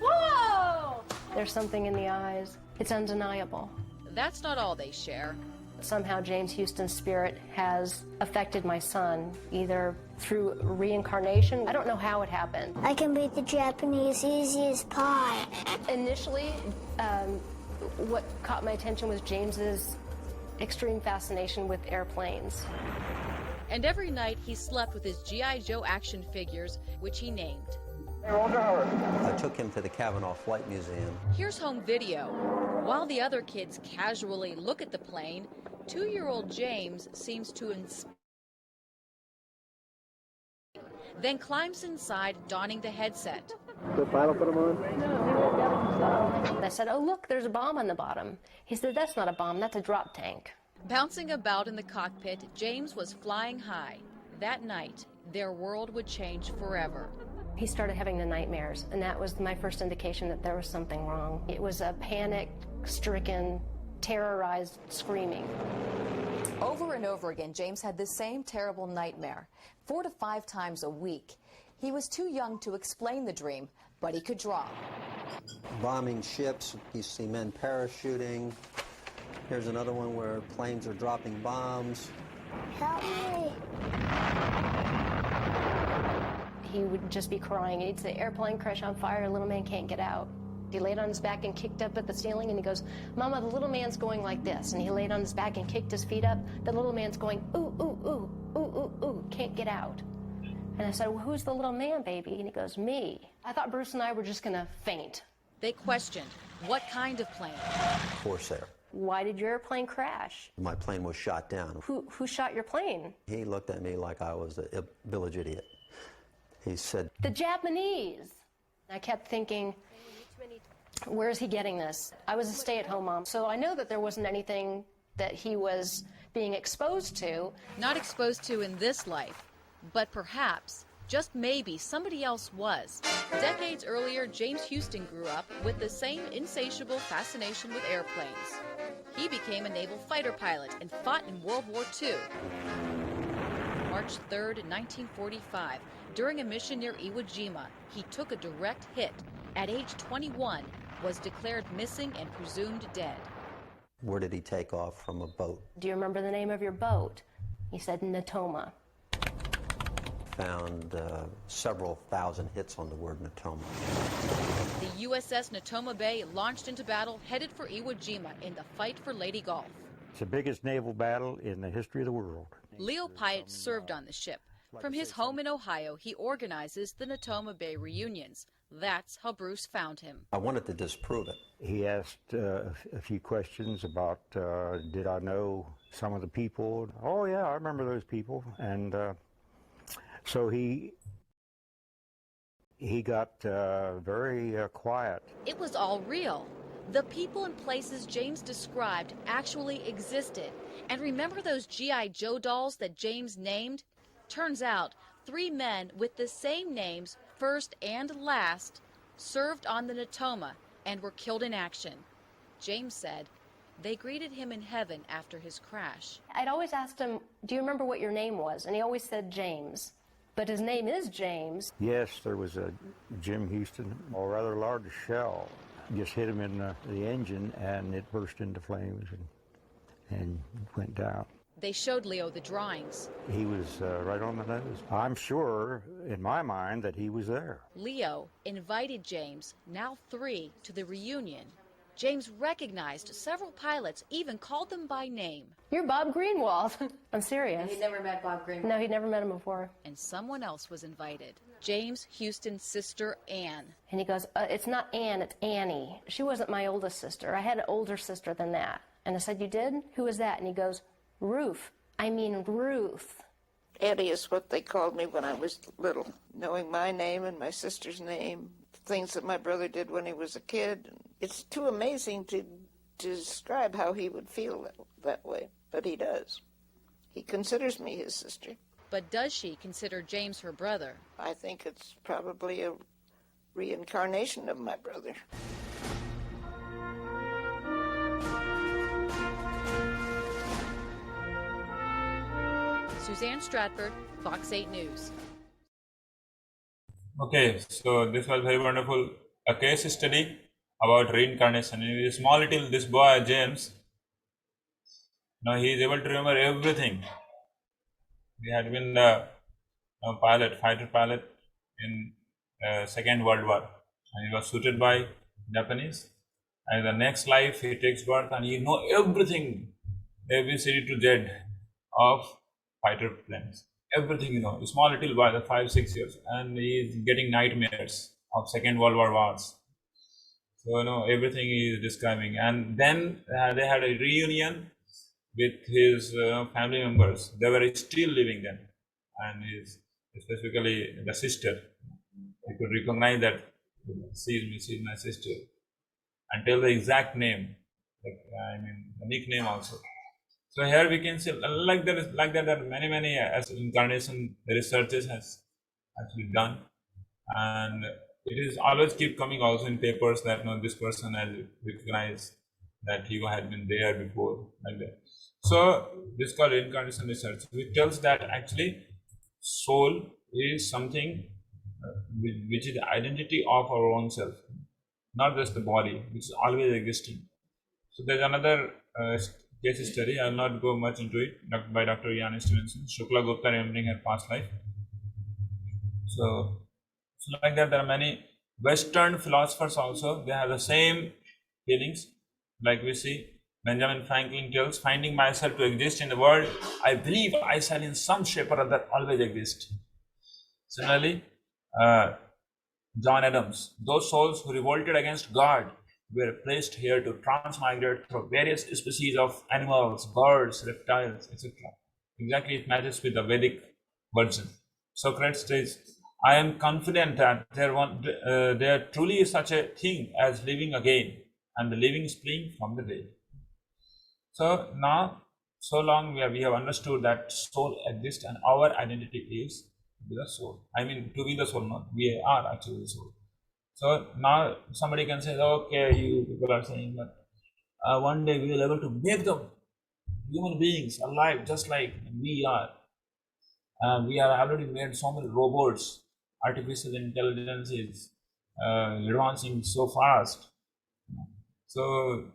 Speaker 5: Whoa! There's something in the eyes. It's undeniable.
Speaker 4: That's not all they share.
Speaker 5: Somehow James Houston's spirit has affected my son, either through reincarnation. I don't know how it happened.
Speaker 6: I can beat the Japanese easy as pie.
Speaker 5: Initially, what caught my attention was James's extreme fascination with airplanes.
Speaker 4: And every night he slept with his G.I. Joe action figures, which he named.
Speaker 7: I took him to the Kavanaugh Flight Museum.
Speaker 4: Here's home video. While the other kids casually look at the plane, 2-year-old James seems to inspire, then climbs inside, donning the headset.
Speaker 5: I said, oh, look, there's a bomb on the bottom. He said, that's not a bomb, that's a drop tank.
Speaker 4: Bouncing about in the cockpit, James was flying high. That night, their world would change forever.
Speaker 5: He started having the nightmares, and that was my first indication that there was something wrong. It was a panic-stricken, terrorized screaming.
Speaker 8: Over and over again, James had the same terrible nightmare, 4 to 5 times a week. He was too young to explain the dream, but he could draw.
Speaker 7: Bombing ships, you see men parachuting. Here's another one where planes are dropping bombs.
Speaker 6: Help me.
Speaker 5: He would just be crying. He'd say, airplane crash on fire, little man can't get out. He laid on his back and kicked up at the ceiling, and he goes, Mama, the little man's going like this. And he laid on his back and kicked his feet up. The little man's going, ooh, ooh, ooh, ooh, ooh, ooh, can't get out. And I said, well, who's the little man, baby? And he goes, me. I thought Bruce and I were just going to faint.
Speaker 4: They questioned, what kind of plane?
Speaker 7: Corsair.
Speaker 5: Why did your airplane crash?
Speaker 7: My plane was shot down.
Speaker 5: Who shot your plane?
Speaker 7: He looked at me like I was a village idiot. He said,
Speaker 5: The Japanese. I kept thinking, Where is he getting this? I was a stay-at-home mom, so I know that there wasn't anything that he was being exposed to.
Speaker 4: Not exposed to in this life, but perhaps, just maybe, somebody else was. Decades earlier, James Houston grew up with the same insatiable fascination with airplanes. He became a naval fighter pilot and fought in World War II. March 3rd, 1945, during a mission near Iwo Jima, he took a direct hit. At age 21, was declared missing and presumed dead.
Speaker 7: Where did he take off from a boat?
Speaker 5: Do you remember the name of your boat? He said Natoma.
Speaker 7: Found several thousand hits on the word Natoma.
Speaker 4: The USS Natoma Bay launched into battle headed for Iwo Jima in the fight for Leyte Gulf.
Speaker 9: It's the biggest naval battle in the history of the world.
Speaker 4: Leo Pyatt served on the ship. From his home in Ohio, he organizes the Natoma Bay reunions. That's how Bruce found him.
Speaker 7: I wanted to disprove it.
Speaker 9: He asked a few questions about, did I know some of the people? Oh, yeah, I remember those people. And so he got very quiet.
Speaker 4: It was all real. The people and places James described actually existed. And remember those G.I. Joe dolls that James named? Turns out 3 men with the same names, first and last, served on the Natoma and were killed in action. James said they greeted him in heaven after his crash.
Speaker 5: I'd always asked him, do you remember what your name was? And he always said James. But his name is James.
Speaker 9: Yes, there was a Jim Houston, a rather large shell, just hit him in the engine, and it burst into flames and went down.
Speaker 4: They showed Leo the drawings.
Speaker 9: He was right on the nose. I'm sure, in my mind, that he was there.
Speaker 4: Leo invited James, now 3, to the reunion. James recognized several pilots, even called them by name.
Speaker 5: You're Bob Greenwald. I'm serious.
Speaker 8: He'd never met Bob Greenwald.
Speaker 5: No, he'd never met him before.
Speaker 4: And someone else was invited. James Houston's sister, Ann.
Speaker 5: And he goes, it's not Ann, it's Annie. She wasn't my oldest sister. I had an older sister than that. And I said, you did? Who was that? And he goes, Ruth. I mean Ruth.
Speaker 10: Annie is what they called me when I was little, knowing my name and my sister's name, things that my brother did when he was a kid. It's too amazing to describe how he would feel that way, but he does. He considers me his sister.
Speaker 4: But does she consider James her brother?
Speaker 10: I think it's probably a reincarnation of my brother.
Speaker 4: Suzanne Stratford, Fox 8 News.
Speaker 3: Okay, so this was very wonderful. A case study about reincarnation. In this small little, this boy, James, now he is able to remember everything. He had been the fighter pilot in Second World War. And he was shooted by Japanese. And the next life, he takes birth and he knows everything, ABCD to Z of fighter planes. Everything, a small little boy, 5-6 years, and he is getting nightmares of Second World War wars. So, everything he is describing. And then they had a reunion with his family members. They were still living then. And specifically the sister. He could recognize that she's my sister. And tell the exact name, the nickname also. So here we can see, like that, there are many as incarnation researches has actually done, and it is always keep coming also in papers that this person has recognized that he had been there before, like that. So this is called reincarnation research, which tells that actually soul is something which is the identity of our own self, not just the body, which is always existing. So there's another case study. I will not go much into it, by Dr. Ian Stevenson, Shukla Gupta remembering her past life. So like that, there are many Western philosophers also. They have the same feelings. Like we see, Benjamin Franklin tells, finding myself to exist in the world, I believe I shall in some shape or other always exist. Similarly, John Adams, those souls who revolted against God were placed here to transmigrate through various species of animals, birds, reptiles, etc. Exactly, it matches with the Vedic version. Socrates says, I am confident that there truly is such a thing as living again, and the living spring from the dead. So now, so long we have understood that soul exists and our identity is to be the soul. I mean, to be the soul, not we are actually the soul. So now somebody can say, okay, you people are saying that one day we will be able to make them human beings alive just like we are. We are already made so many robots, artificial intelligence is advancing so fast. So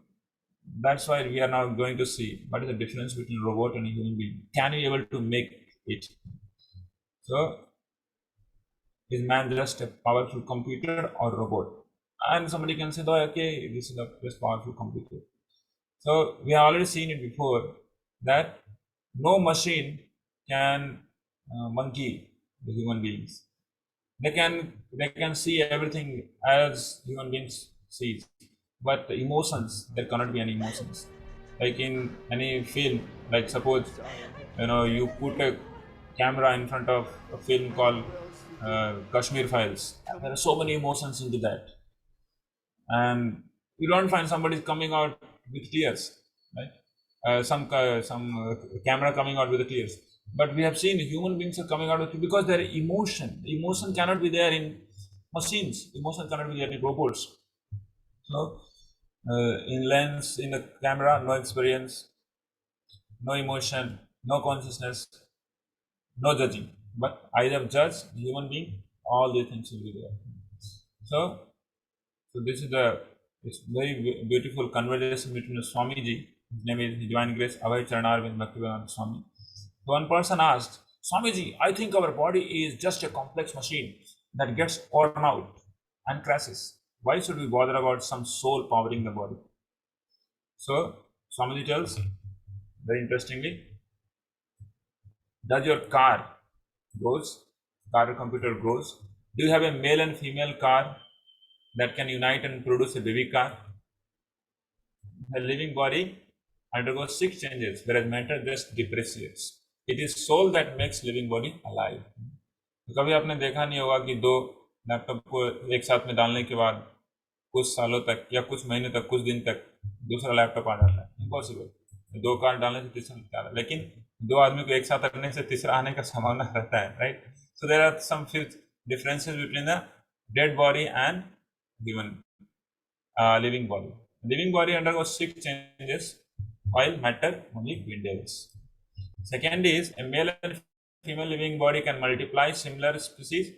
Speaker 3: that's why we are now going to see what is the difference between robot and a human being. Can we be able to make it? So is man just a powerful computer or robot? And somebody can say, oh, okay, this is the most powerful computer. So we have already seen it before that no machine can monkey the human beings. They can see everything as human beings see, but the emotions, there cannot be any emotions. Like in any film, like suppose you put a camera in front of a film called Kashmir Files. There are so many emotions into that, and you don't find somebody coming out with tears, right? Some camera coming out with the tears. But we have seen human beings are coming out with, because their emotion cannot be there in machines. Emotion cannot be there in robots. So in lens, in the camera, no experience, no emotion, no consciousness, no judging. But either judge, human being, all these things will be there. So this is it's very beautiful conversation between Swamiji. His name is Divine Grace Abhay Charanarvind Bhaktivedanta Swami. One person asked, Swamiji, I think our body is just a complex machine that gets worn out and crashes. Why should we bother about some soul powering the body? So Swamiji tells, very interestingly, does your car grows, car or computer grows? Do you have a male and female car that can unite and produce a baby car? The living body undergoes 6 changes, whereas matter just depreciates. It is soul that makes living body alive. कभी आपने देखा नहीं होगा कि 2 laptop को एक साथ में डालने के बाद कुछ सालों तक या कुछ महीने तक, कुछ दिन तक दूसरा लैपटॉप आ जाता है. इम्पॉसिबल. 2 कार डालने से तीसरा आता है, लेकिन 2 आदमी को एक साथ रखने से तीसरा आने का संभावना रहता है, right? So there are some few differences between the dead body and human living body. Living body undergoes 6 changes, while matter only dwindles. Second is, a male and female living body can multiply similar species.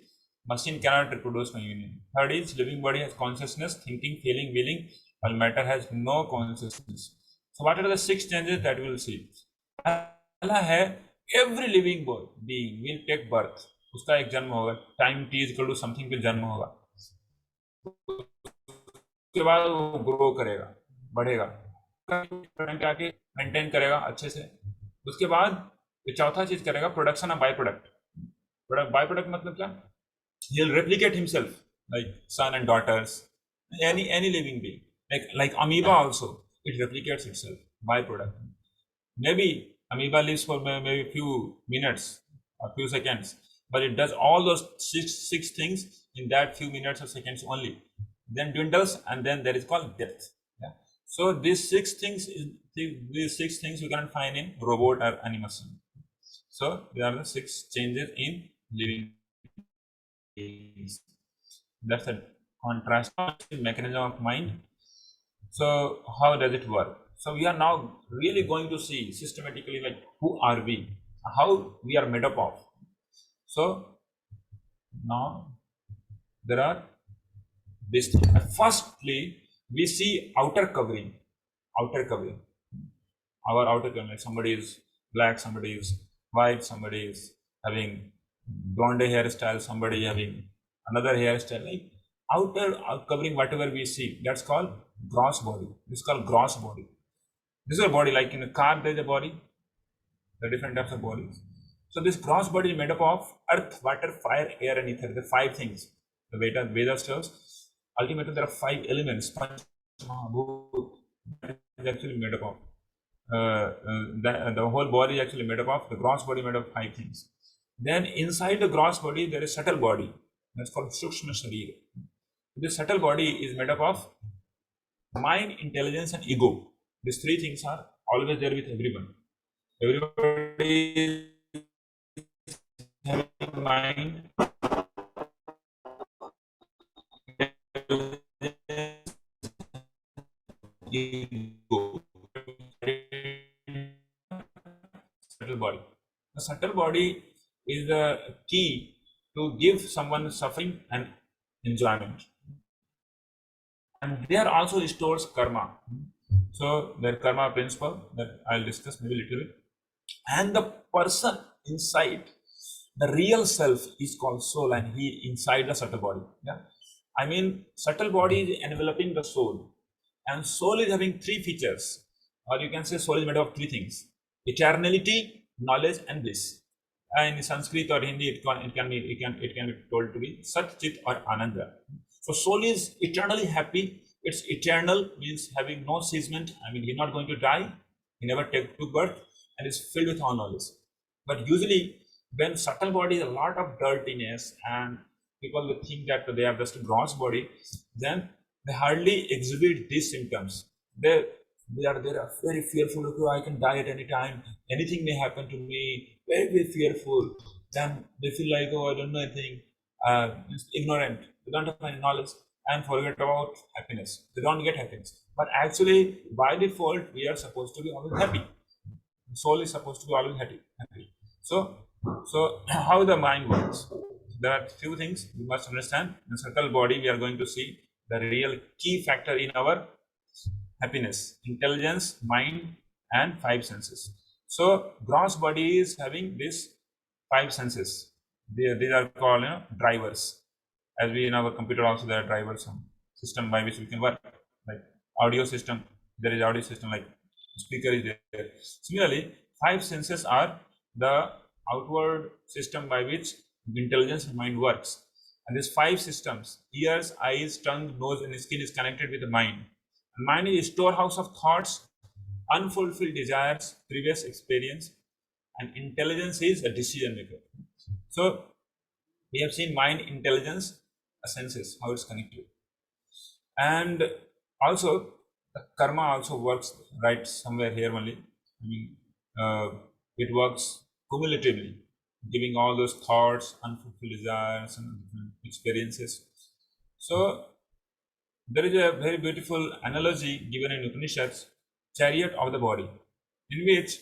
Speaker 3: Machine cannot reproduce by union. Third is, living body has consciousness, thinking, feeling, willing, while matter has no consciousness. So what are the 6 changes that we will see? पहला है, every living being will take birth. उसका एक जन्म होगा. Time t is equal to something पे जन्म होगा. उसके बाद वो ग्रो करेगा, बढ़ेगा, आके मेंटेन करेगा अच्छे से. उसके बाद चौथा चीज करेगा, production of by product. By product मतलब क्या? he will replicate himself like son and daughters, any living being, like amoeba also, it replicates itself by product. Maybe amoeba lives for maybe few minutes or few seconds, but it does all those six things in that few minutes or seconds only, then dwindles, and then there is called death. Yeah. So these 6 things you cannot find in robot or animation. So there are the 6 changes in living beings. That's a contrast mechanism of mind. So how does it work? So we are now really going to see systematically, like, who are we, how we are made up of. So now there are this thing. Firstly, we see outer covering. Our outer covering, like somebody is black, somebody is white, somebody is having blonde hairstyle, somebody having another hairstyle, like outer covering, whatever we see, that's called gross body. This is called gross body. This is a body, like in a car there is a body, there are different types of bodies. So this gross body is made up of earth, water, fire, air and ether, the 5 things. The Vedas tells, ultimately there are 5 elements. Is actually made up of the whole body is actually made up of, the gross body made up of 5 things. Then inside the gross body, there is subtle body. That's called Sukshma Sharira. This subtle body is made up of mind, intelligence, and ego. These three things are always there with everyone. Everybody is having mind, intelligence, ego. Subtle body. The subtle body is the key to give someone suffering and enjoyment. And there also stores karma. So their karma principle that I'll discuss maybe a little bit. And the person inside, the real self is called soul, and he inside the subtle body. Yeah, I mean subtle body is enveloping the soul, and soul is having three features, or you can say soul is made of three things: eternality, knowledge, and bliss. In Sanskrit or Hindi, it can be told to be Sat, Chit, or Ananda. So soul is eternally happy. It's eternal, means having no ceasement. I mean, he's not going to die. He never took birth, and is filled with all knowledge. But usually, when subtle body is a lot of dirtiness, and people will think that they have just a gross body, then they hardly exhibit these symptoms. They are very fearful. Okay, I can die at any time. Anything may happen to me. Very, very fearful. Then they feel like, oh, I don't know anything. Ignorant. They don't have any knowledge, and forget about happiness. They don't get happiness. But actually, by default, we are supposed to be always happy. Soul is supposed to be always happy. So how the mind works? There are few things you must understand. In the subtle body, we are going to see the real key factor in our happiness: intelligence, mind, and five senses. So gross body is having these five senses. These are called drivers. As we in our computer also, there are drivers, some system by which we can work, like audio system. There is audio system, like speaker is there. Similarly, five senses are the outward system by which intelligence and mind works. And these five systems: ears, eyes, tongue, nose, and skin is connected with the mind. And mind is a storehouse of thoughts, unfulfilled desires, previous experience, and intelligence is a decision maker. So we have seen mind, intelligence, senses, how it's connected. And also the karma also works right somewhere here only. I mean, it works cumulatively, giving all those thoughts, unfulfilled desires, and different experiences. So there is a very beautiful analogy given in Upanishads, chariot of the body, in which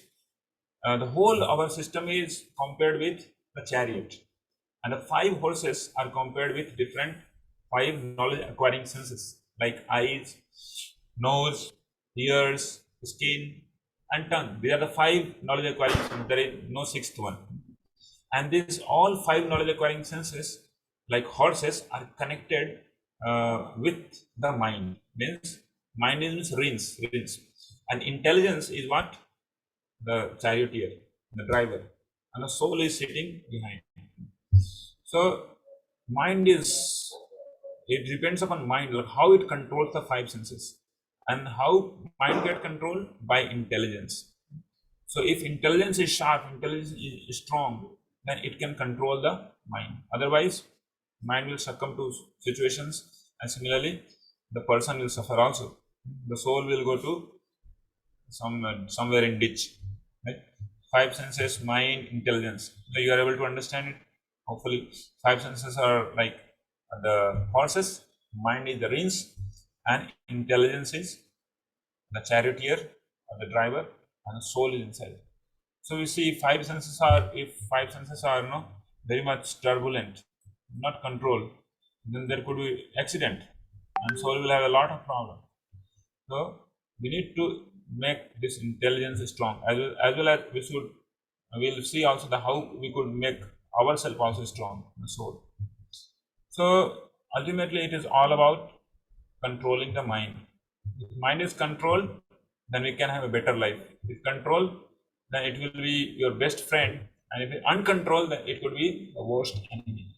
Speaker 3: the whole our system is compared with a chariot, and the five horses are compared with different five knowledge acquiring senses, like eyes, nose, ears, skin, and tongue. These are the five knowledge acquiring senses. There is no sixth one. And these all five knowledge acquiring senses, like horses, are connected with the mind. Means mind is reins. And intelligence is what? The charioteer, the driver, and the soul is sitting behind. So mind is, it depends upon mind, like how it controls the five senses. And how mind get controlled? By intelligence. So if intelligence is sharp, intelligence is strong, then it can control the mind. Otherwise, mind will succumb to situations, and similarly, the person will suffer also. The soul will go to somewhere in ditch. Right? Five senses, mind, intelligence. So you are able to understand it. Hopefully, five senses are like the horses, mind is the reins, and intelligence is the charioteer or the driver, and the soul is inside. So we see if five senses are very much turbulent, not controlled, then there could be accident, and soul will have a lot of problems. So we need to make this intelligence strong, as well as we'll see also how we could make ourselves also strong, the soul. So ultimately, it is all about controlling the mind. If mind is controlled, then we can have a better life. If controlled, then it will be your best friend, and if it's uncontrolled, then it could be the worst enemy.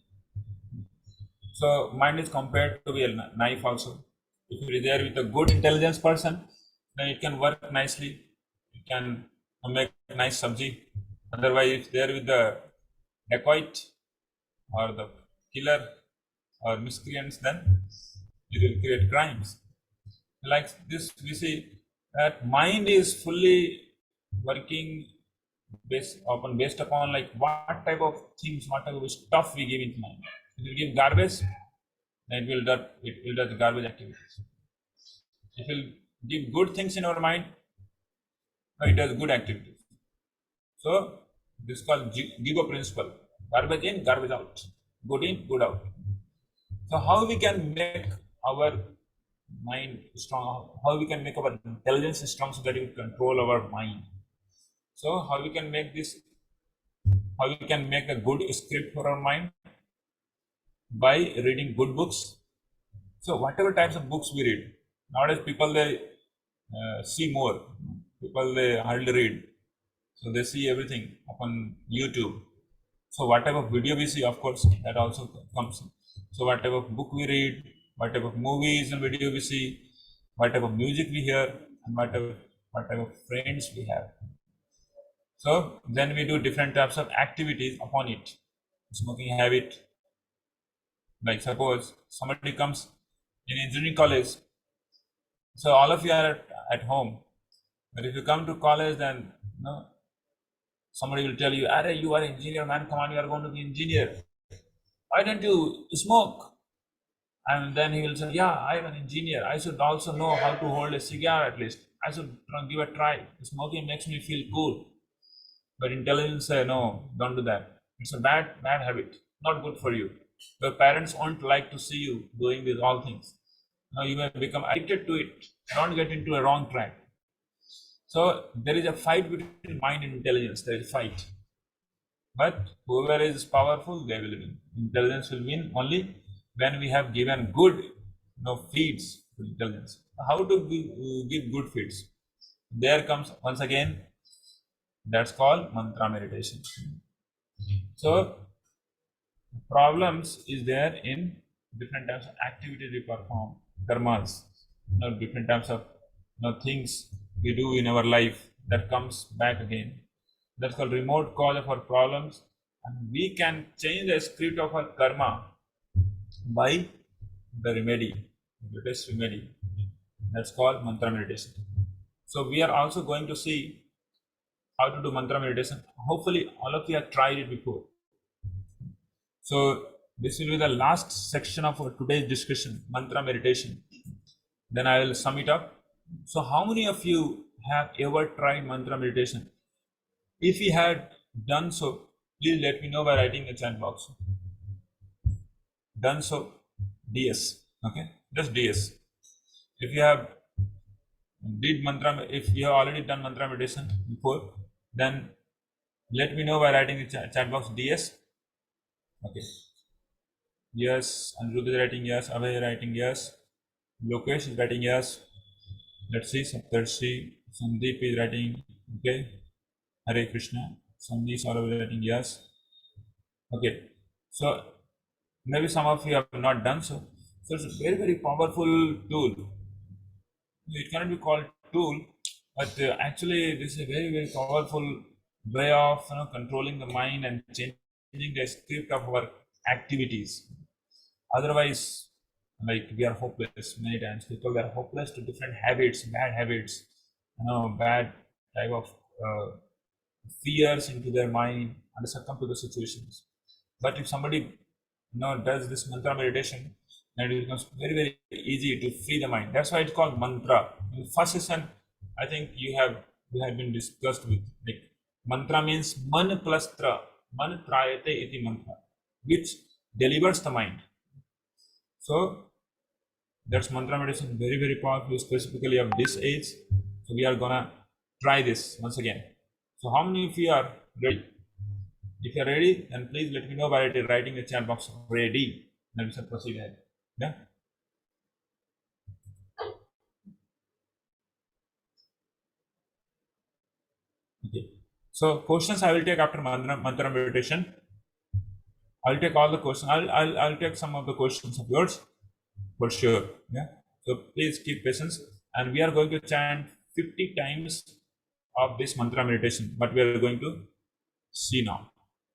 Speaker 3: So mind is compared to be a knife also. If you are there with a good intelligence person, then it can work nicely. It can make nice sabji. Otherwise, if they are with the dacoit or the killer or miscreants, then it will create crimes. Like this, we see that mind is fully working based upon like what type of things, what type of stuff we give into mind. If you give garbage, then it will do the garbage activities. If you give good things in our mind, it does good activities. So this is called GIGO principle: garbage in, garbage out, good in, good out. So how we can make our mind strong, how we can make our intelligence strong so that we control our mind. So how we can make this, how we can make a good script for our mind? By reading good books. So whatever types of books we read, nowadays people they see more, people they hardly read, so they see everything upon YouTube. So what type of video we see, of course, that also comes. So what type of book we read, what type of movies and video we see, what type of music we hear, and what type of friends we have. So then we do different types of activities upon it. Smoking habit, like suppose somebody comes in engineering college, so all of you are at home, but if you come to college, then somebody will tell you, "Arey, you are an engineer, man, come on, you are going to be engineer. Why don't you smoke?" And then he will say, "Yeah, I am an engineer. I should also know how to hold a cigar at least. I should give a try. Smoking makes me feel cool." But intelligence say, "No, don't do that. It's a bad habit, not good for you. Your parents won't like to see you doing these all things. Now you may become addicted to it. Don't get into a wrong track." So there is a fight between mind and intelligence. There is a fight. But whoever is powerful, they will win. Intelligence will win only when we have given good feeds to intelligence. How to give good feeds? There comes once again, that's called mantra meditation. So problems is there in different types of activities we perform, karmas, different types of things we do in our life that comes back again. That's called remote cause of our problems, and we can change the script of our karma by the remedy, the best remedy. That's called mantra meditation. So we are also going to see how to do mantra meditation. Hopefully all of you have tried it before. So this will be the last section of our today's discussion, mantra meditation. Then I will sum it up. So how many of you have ever tried mantra meditation? If you had done so, please let me know by writing in the chat box. Done so, DS. Okay, just DS. If you have if you have already done mantra meditation before, then let me know by writing in the chat box DS. Okay. Yes, Anirudh is writing yes, Abhay is writing yes, Lokesh is writing yes. Let's see, Saptarshi, Sandeep is writing okay. Hare Krishna, Sandeep is already writing yes. Okay, so maybe some of you have not done so. So it's a very, very powerful tool. It cannot be called tool, but actually this is a very, very powerful way of controlling the mind and changing the script of our activities. Otherwise, like we are hopeless many times. People are hopeless to different habits, bad habits, bad type of fears into their mind and succumb to the situations. But if somebody does this mantra meditation, then it becomes very, very easy to free the mind. That's why it's called mantra. In the first session, I think we have been discussed with, like, mantra means man plus tra, man trayate iti mantra, which delivers the mind. So that's mantra meditation, very, very powerful, specifically of this age. So we are gonna try this once again. So how many of you are ready? If you are ready, then please let me know by writing the chat box ready. Then we shall proceed ahead. Yeah. Okay. So questions I will take after mantra meditation. I'll take all the questions. I'll take some of the questions of yours for sure. Yeah. So please keep patience, and we are going to chant 50 times of this mantra meditation. But we are going to see now.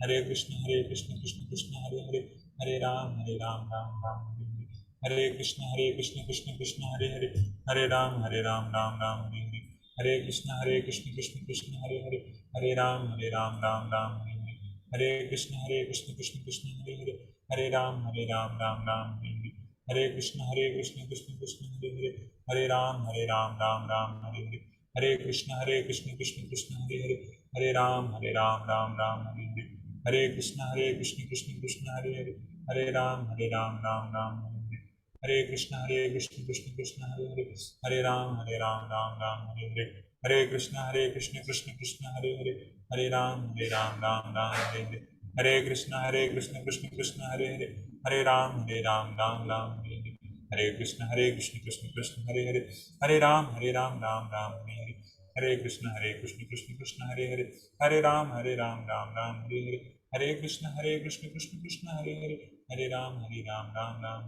Speaker 3: Hare Krishna, Krishna Krishna, Hare Hare, Hare Ram, Ram Ram, Hare Krishna, Krishna Krishna, Hare Hare, Hare Ram, Ram Ram, Hare Hare, Hare Krishna, Krishna Krishna, Hare Hare, Hare Ram, Ram Ram, Hare Hare, Hare Krishna, Krishna Krishna, Hare Hare, Hare Ram, Ram Ram, Hare Hare, Hare Krishna, Krishna Krishna, Hare Hare, Hare Ram, Ram, Hare Hare, Hare Krishna, Krishna Krishna, Hare Hare, Hare Ram, Ram, Hare Hare, Hare Krishna, Krishna Hare Hare, Hare Ram, Ram, Hare Krishna, Krishna Hare Hare, Hare Ram, Ram, Hare Hare Krishna, Krishna Hare Hare, Hare Ram, Ram, Hare Hare, Hare Krishna, Krishna Hare Hare, Hare Ram, Ram, Hare Hare, Hare Krishna, Krishna Hare Hare, Hare Ram, Ram, Hare Hare, Hare Krishna, Krishna Hare Hare, Hare Ram, Ram, Hare Hare, Hare Krishna, Krishna Hare Hare, Hare Ram, Ram, Hare Hare,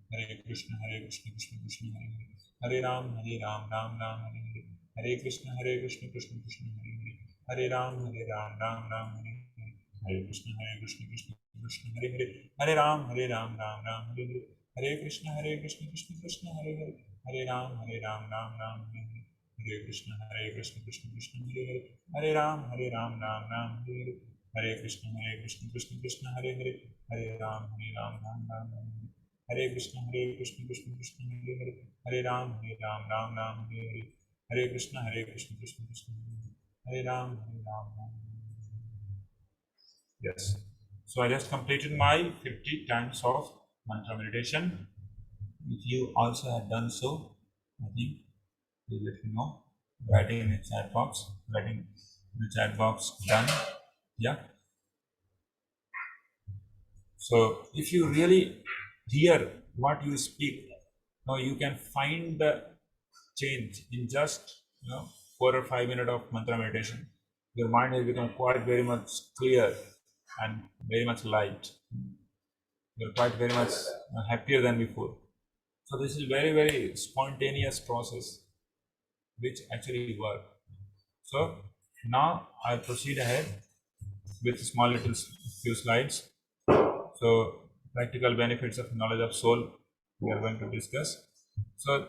Speaker 3: Hare Krishna, Krishna Hare Hare, Hare Ram, Ram, Hare Hare, Hare Krishna, Krishna Hare Hare, Hare Ram, Ram, Hare Hare, Hare Krishna, Krishna Hare Hare, Hare Ram, Ram, Hare Hare, Hare Krishna, Krishna Hare Hare, Hare Ram, Ram, Hare Hare, Hare Krishna, Krishna Hare Hare, Hare Ram, Ram, Hare Hare, Hare Krishna, Krishna Hare Hare, Hare Ram, Ram, Hare Krishna, Krishna Hare Hare, Hare Ram, Ram, Hare Hare, Hare Krishna, Krishna Hare Ram, Ram. Yes. So I just completed my 50 times of mantra meditation. If you also have done so, I think please let me know. Writing in the chat box. Done. Yeah. So if you really hear what you speak, now you can find the change in just 4 or 5 minutes of mantra meditation. Your mind has become quite very much clear and very much light. You're quite very much happier than before. So this is very, very spontaneous process which actually work. So now I'll proceed ahead with small little few slides. So practical benefits of knowledge of soul we are going to discuss. So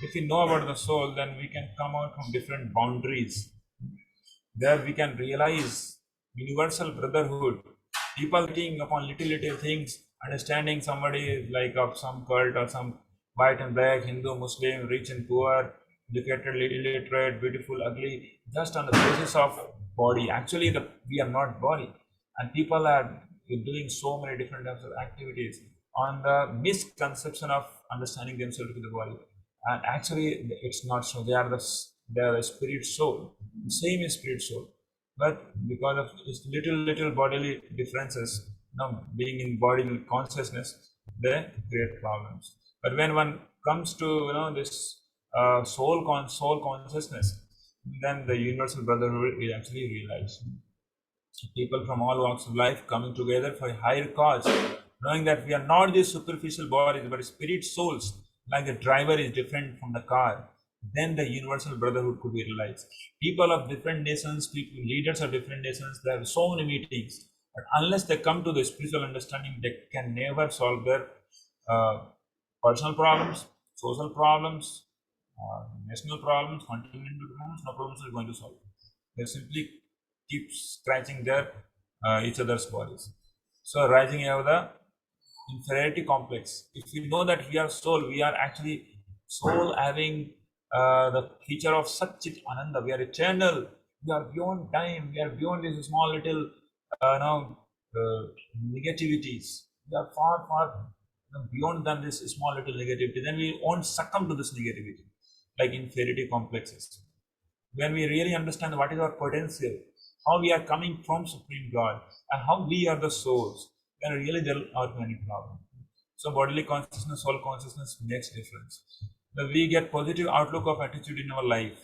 Speaker 3: if we know about the soul, then we can come out from different boundaries. There we can realize universal brotherhood. People thinking upon little things, understanding somebody is like of some cult or some white and black, Hindu, Muslim, rich and poor, educated, illiterate, beautiful, ugly, just on the basis of body. Actually, we are not body, and people are doing so many different types of activities on the misconception of understanding themselves to the body. And actually, it's not so. They are the spirit soul. The same is spirit soul, but because of these little bodily differences, being in bodily consciousness, they create problems. But when one comes to this soul consciousness, then the universal brotherhood is actually realized. People from all walks of life coming together for a higher cause, knowing that we are not these superficial bodies but spirit souls. Like the driver is different from the car, then the universal brotherhood could be realized. People of different nations, leaders of different nations, they have so many meetings, but unless they come to the spiritual understanding, they can never solve their personal problems, social problems, national problems, continental problems. No problems are going to solve. They simply keep scratching their each other's bodies. So rising above the inferiority complex. If we know that we are soul, we are actually soul having the feature of Satchit Ananda. We are eternal. We are beyond time. We are beyond these small little negativities. We are far beyond than this small little negativity. Then we won't succumb to this negativity, like inferiority complexes. When we really understand what is our potential, how we are coming from Supreme God, and how we are the souls, then really there are many problems. So bodily consciousness, soul consciousness makes difference. We get positive outlook of attitude in our life.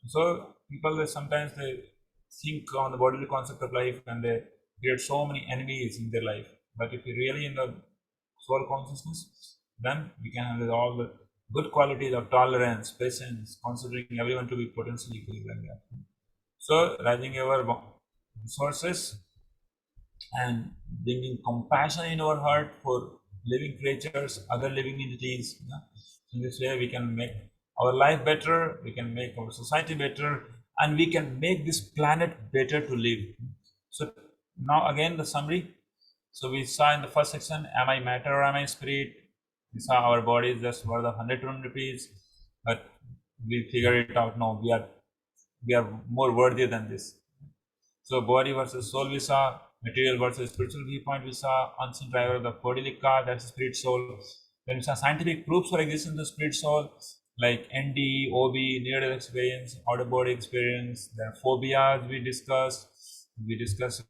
Speaker 3: So people sometimes they think on the bodily concept of life and they create so many enemies in their life. But if we really in the soul consciousness, then we can have all the good qualities of tolerance, patience, considering everyone to be potentially equal like that. So rising our resources, and bringing compassion in our heart for living creatures, other living entities. In this way, we can make our life better, we can make our society better, and we can make this planet better to live. So now again the summary. So we saw in the first section, am I matter or am I spirit? We saw our body is just worth 100 rupees, but we figure it out. No, we are more worthy than this. So body versus soul we saw, material versus spiritual viewpoint we saw, unseen driver of the bodily car, that's spirit soul. Then we saw scientific proofs for existence of spirit soul, like ND, OB, near-death experience, out-of-body experience. Then phobias we discussed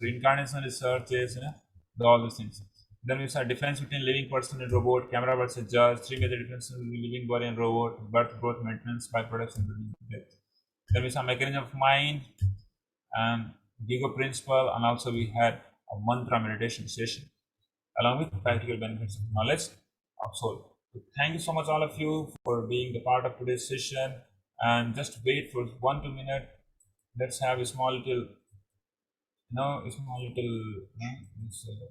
Speaker 3: reincarnation researches, all these things. Then we saw difference between living person and robot, camera versus judge, three major differences between living body and robot, birth, growth, maintenance, byproducts, and death. Then we saw mechanism of mind and Gigo principle, and also we had a mantra meditation session along with practical benefits of knowledge of soul. So thank you so much all of you for being the part of today's session, and just wait for 1-2 minutes. Let's have a small little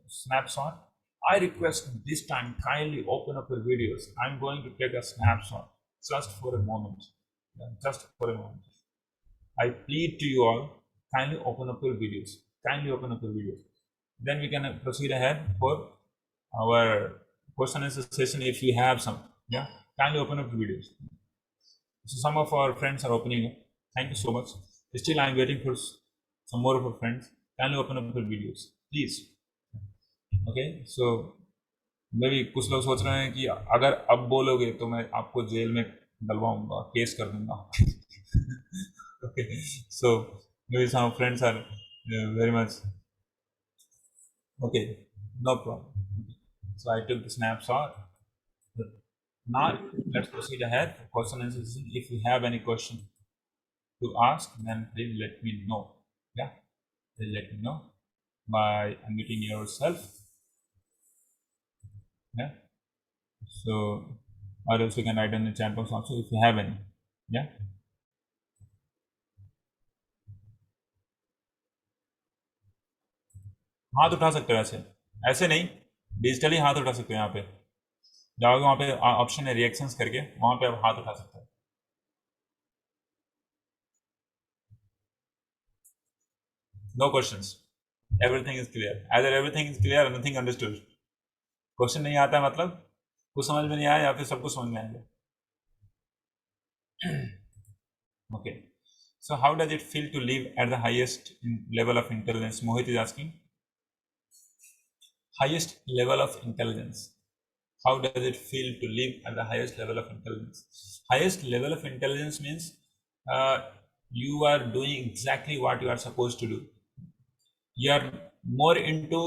Speaker 3: snapshot. I request this time kindly open up your videos. I'm going to take a snapshot just for a moment. I plead to you all, kindly open up your videos. Then we can proceed ahead for our question and answer session if you have some. Kindly open up the videos. So some of our friends are opening up. Thank you so much. Still I'm waiting for some more of our friends. Kindly open up your videos, please. Okay, so maybe कुछ लोग सोच रहे हैं कि अगर अब बोलोगे तो मैं आपको जेल में डलवाऊंगा, केस कर दूंगा. Okay, so maybe some friends are very much okay, no problem. So I took the snapshot. Now let's proceed ahead for question and answer. If you have any question to ask, then please let me know. Please let me know by unmuting yourself. So or else you can write in the chat box also if you have any. हाथ उठा सकते हो, ऐसे नहीं, digitally हाथ उठा सकते हो. यहाँ पे जाओगे, वहाँ पे ऑप्शन है रिएक्शंस करके, वहाँ पे आप हाथ उठा सकते हो. No questions. Everything is clear. Either everything is clear or nothing understood. Question नहीं आता है मतलब कुछ समझ में नहीं आया या फिर सब कुछ समझ में आएगा. Okay. So how does it feel to live at the highest level of intelligence? Mohit is asking. Highest level of intelligence. How does it feel to live at the highest level of intelligence? Highest level of intelligence means you are doing exactly what you are supposed to do. You are more into,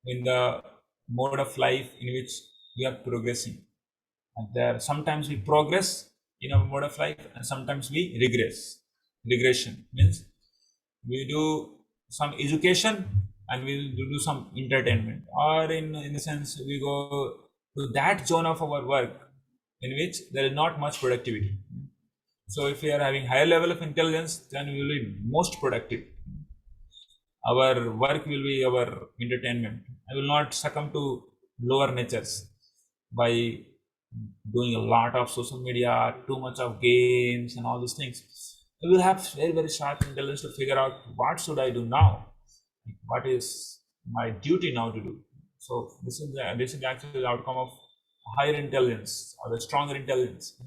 Speaker 3: in the mode of life in which we are progressing. And there sometimes we progress in our mode of life and sometimes we regress. Regression means we do some education and we do some entertainment, or in the sense we go to that zone of our work in which there is not much productivity. So if we are having higher level of intelligence, then we will be most productive. Our work will be our entertainment. I will not succumb to lower natures by doing a lot of social media, too much of games and all these things. We will have very, very sharp intelligence to figure out what should I do now, what is my duty now to do. So this is actually the outcome of higher intelligence or the stronger intelligence.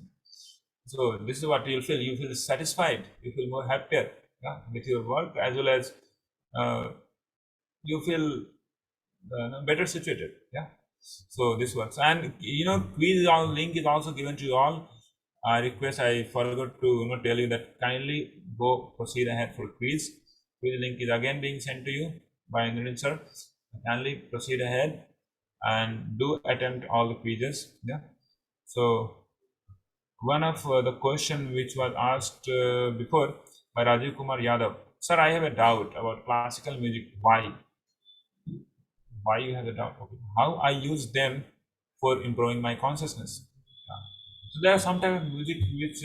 Speaker 3: So this is what you will feel. You feel satisfied. You feel more happier with your work, as well as you feel better situated. So this works. And quiz link is also given to you all. I request, I forgot to tell you that kindly go proceed ahead for quiz. Quiz link is again being sent to you by Naren sir. Kindly proceed ahead and do attempt all the quizzes. So one of the question which was asked before by Rajiv Kumar Yadav. Sir, I have a doubt about classical music. Why? Why you have a doubt? Okay. How I use them for improving my consciousness? So there are some type of music which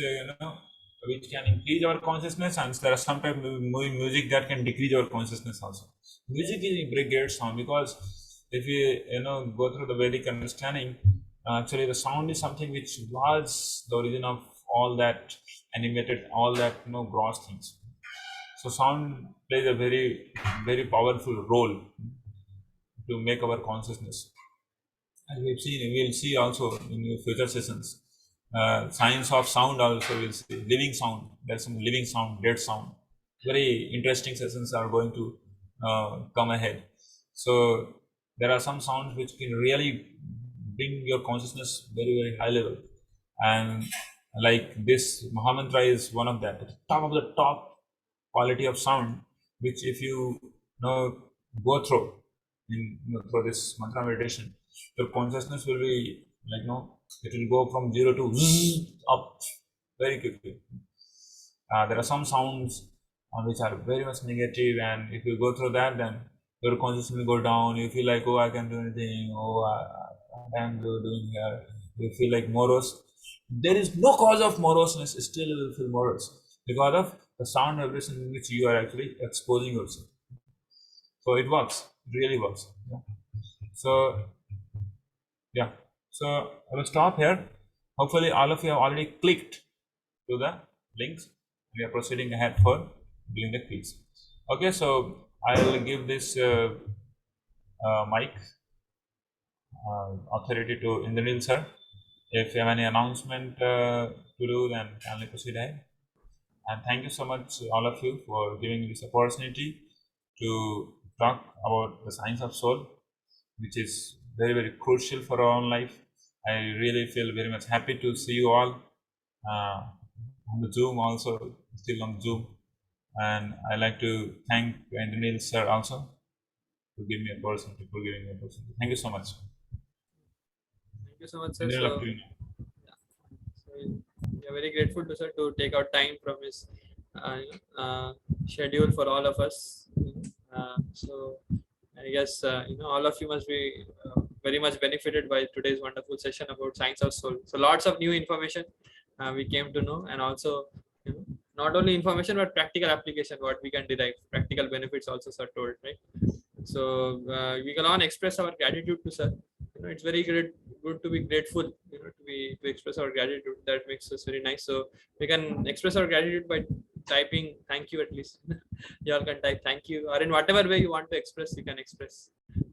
Speaker 3: which can increase our consciousness, and there are some type of music that can decrease our consciousness also. Music is a very great sound, because if you go through the Vedic understanding, actually the sound is something which was the origin of all that animated, all that gross things. So sound plays a very, very powerful role to make our consciousness. As we've seen, we'll see also in the future sessions. Science of sound also will see. Living sound. There's some living sound, dead sound. Very interesting sessions are going to come ahead. So there are some sounds which can really bring your consciousness very, very high level. And like this Mahamantra is one of that. Top of the top quality of sound, which if you go through through this mantra meditation, your consciousness will be like it will go from 0 to up very quickly. There are some sounds which are very much negative, and if you go through that, then your consciousness will go down. You feel like, oh, I can't do anything. Oh, I am doing here. You feel like morose. There is no cause of moroseness. Still, you will feel morose because of the sound vibration in which you are actually exposing yourself. So it works. It really works. Yeah. So yeah. So I will stop here. Hopefully, all of you have already clicked to the links. We are proceeding ahead for doing the quiz. Okay, so I will give this mic authority to Indranil sir. If you have any announcement to do, then kindly proceed ahead. And thank you so much, all of you, for giving me this opportunity to talk about the science of soul, which is very, very crucial for our own life. I really feel very much happy to see you all on the Zoom, also still on Zoom. And I like to thank Indranil sir also to give me a opportunity, for giving me a opportunity. Thank you so much.
Speaker 1: Thank you so much, sir.
Speaker 3: Indranil,
Speaker 1: So,
Speaker 3: up to you now.
Speaker 1: so we are very grateful to sir to take out time from his schedule for all of us. So I guess all of you must be very much benefited by today's wonderful session about science of soul. So lots of new information we came to know, and also not only information but practical application, what we can derive, practical benefits also sir told, right? So we can all express our gratitude to sir. It's very good to be grateful, to express our gratitude. That makes us very nice. So we can express our gratitude by typing thank you at least. You all can type thank you, or in whatever way you want to express, you can express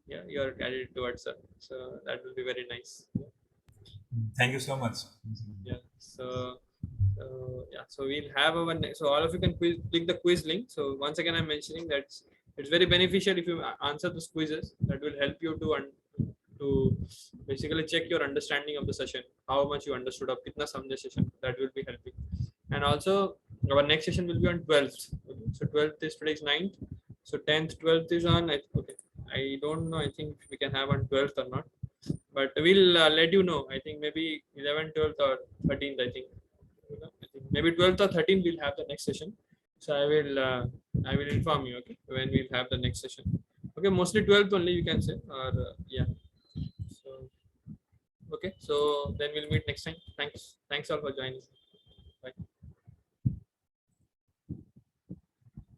Speaker 1: your gratitude towards sir. So that will be very nice.
Speaker 3: Thank you so much.
Speaker 1: Yeah. So we'll have our so all of you can click the quiz link. So once again, I'm mentioning that it's very beneficial if you answer those quizzes. That will help you to basically check your understanding of the session, how much you understood of kitna samjhe session. That will be helping. And also our next session will be on 12th. Okay. So 12th is today's 9th. So 10th, 12th is on. Okay, I don't know. I think we can have on 12th or not, but we'll let you know. I think maybe 11th, 12th, or 13th. I think maybe 12th or 13th we'll have the next session. So I will inform you, okay, when we'll have the next session. Okay, mostly 12th only you can say, or yeah. So okay, so then we'll meet next time. Thanks all for joining.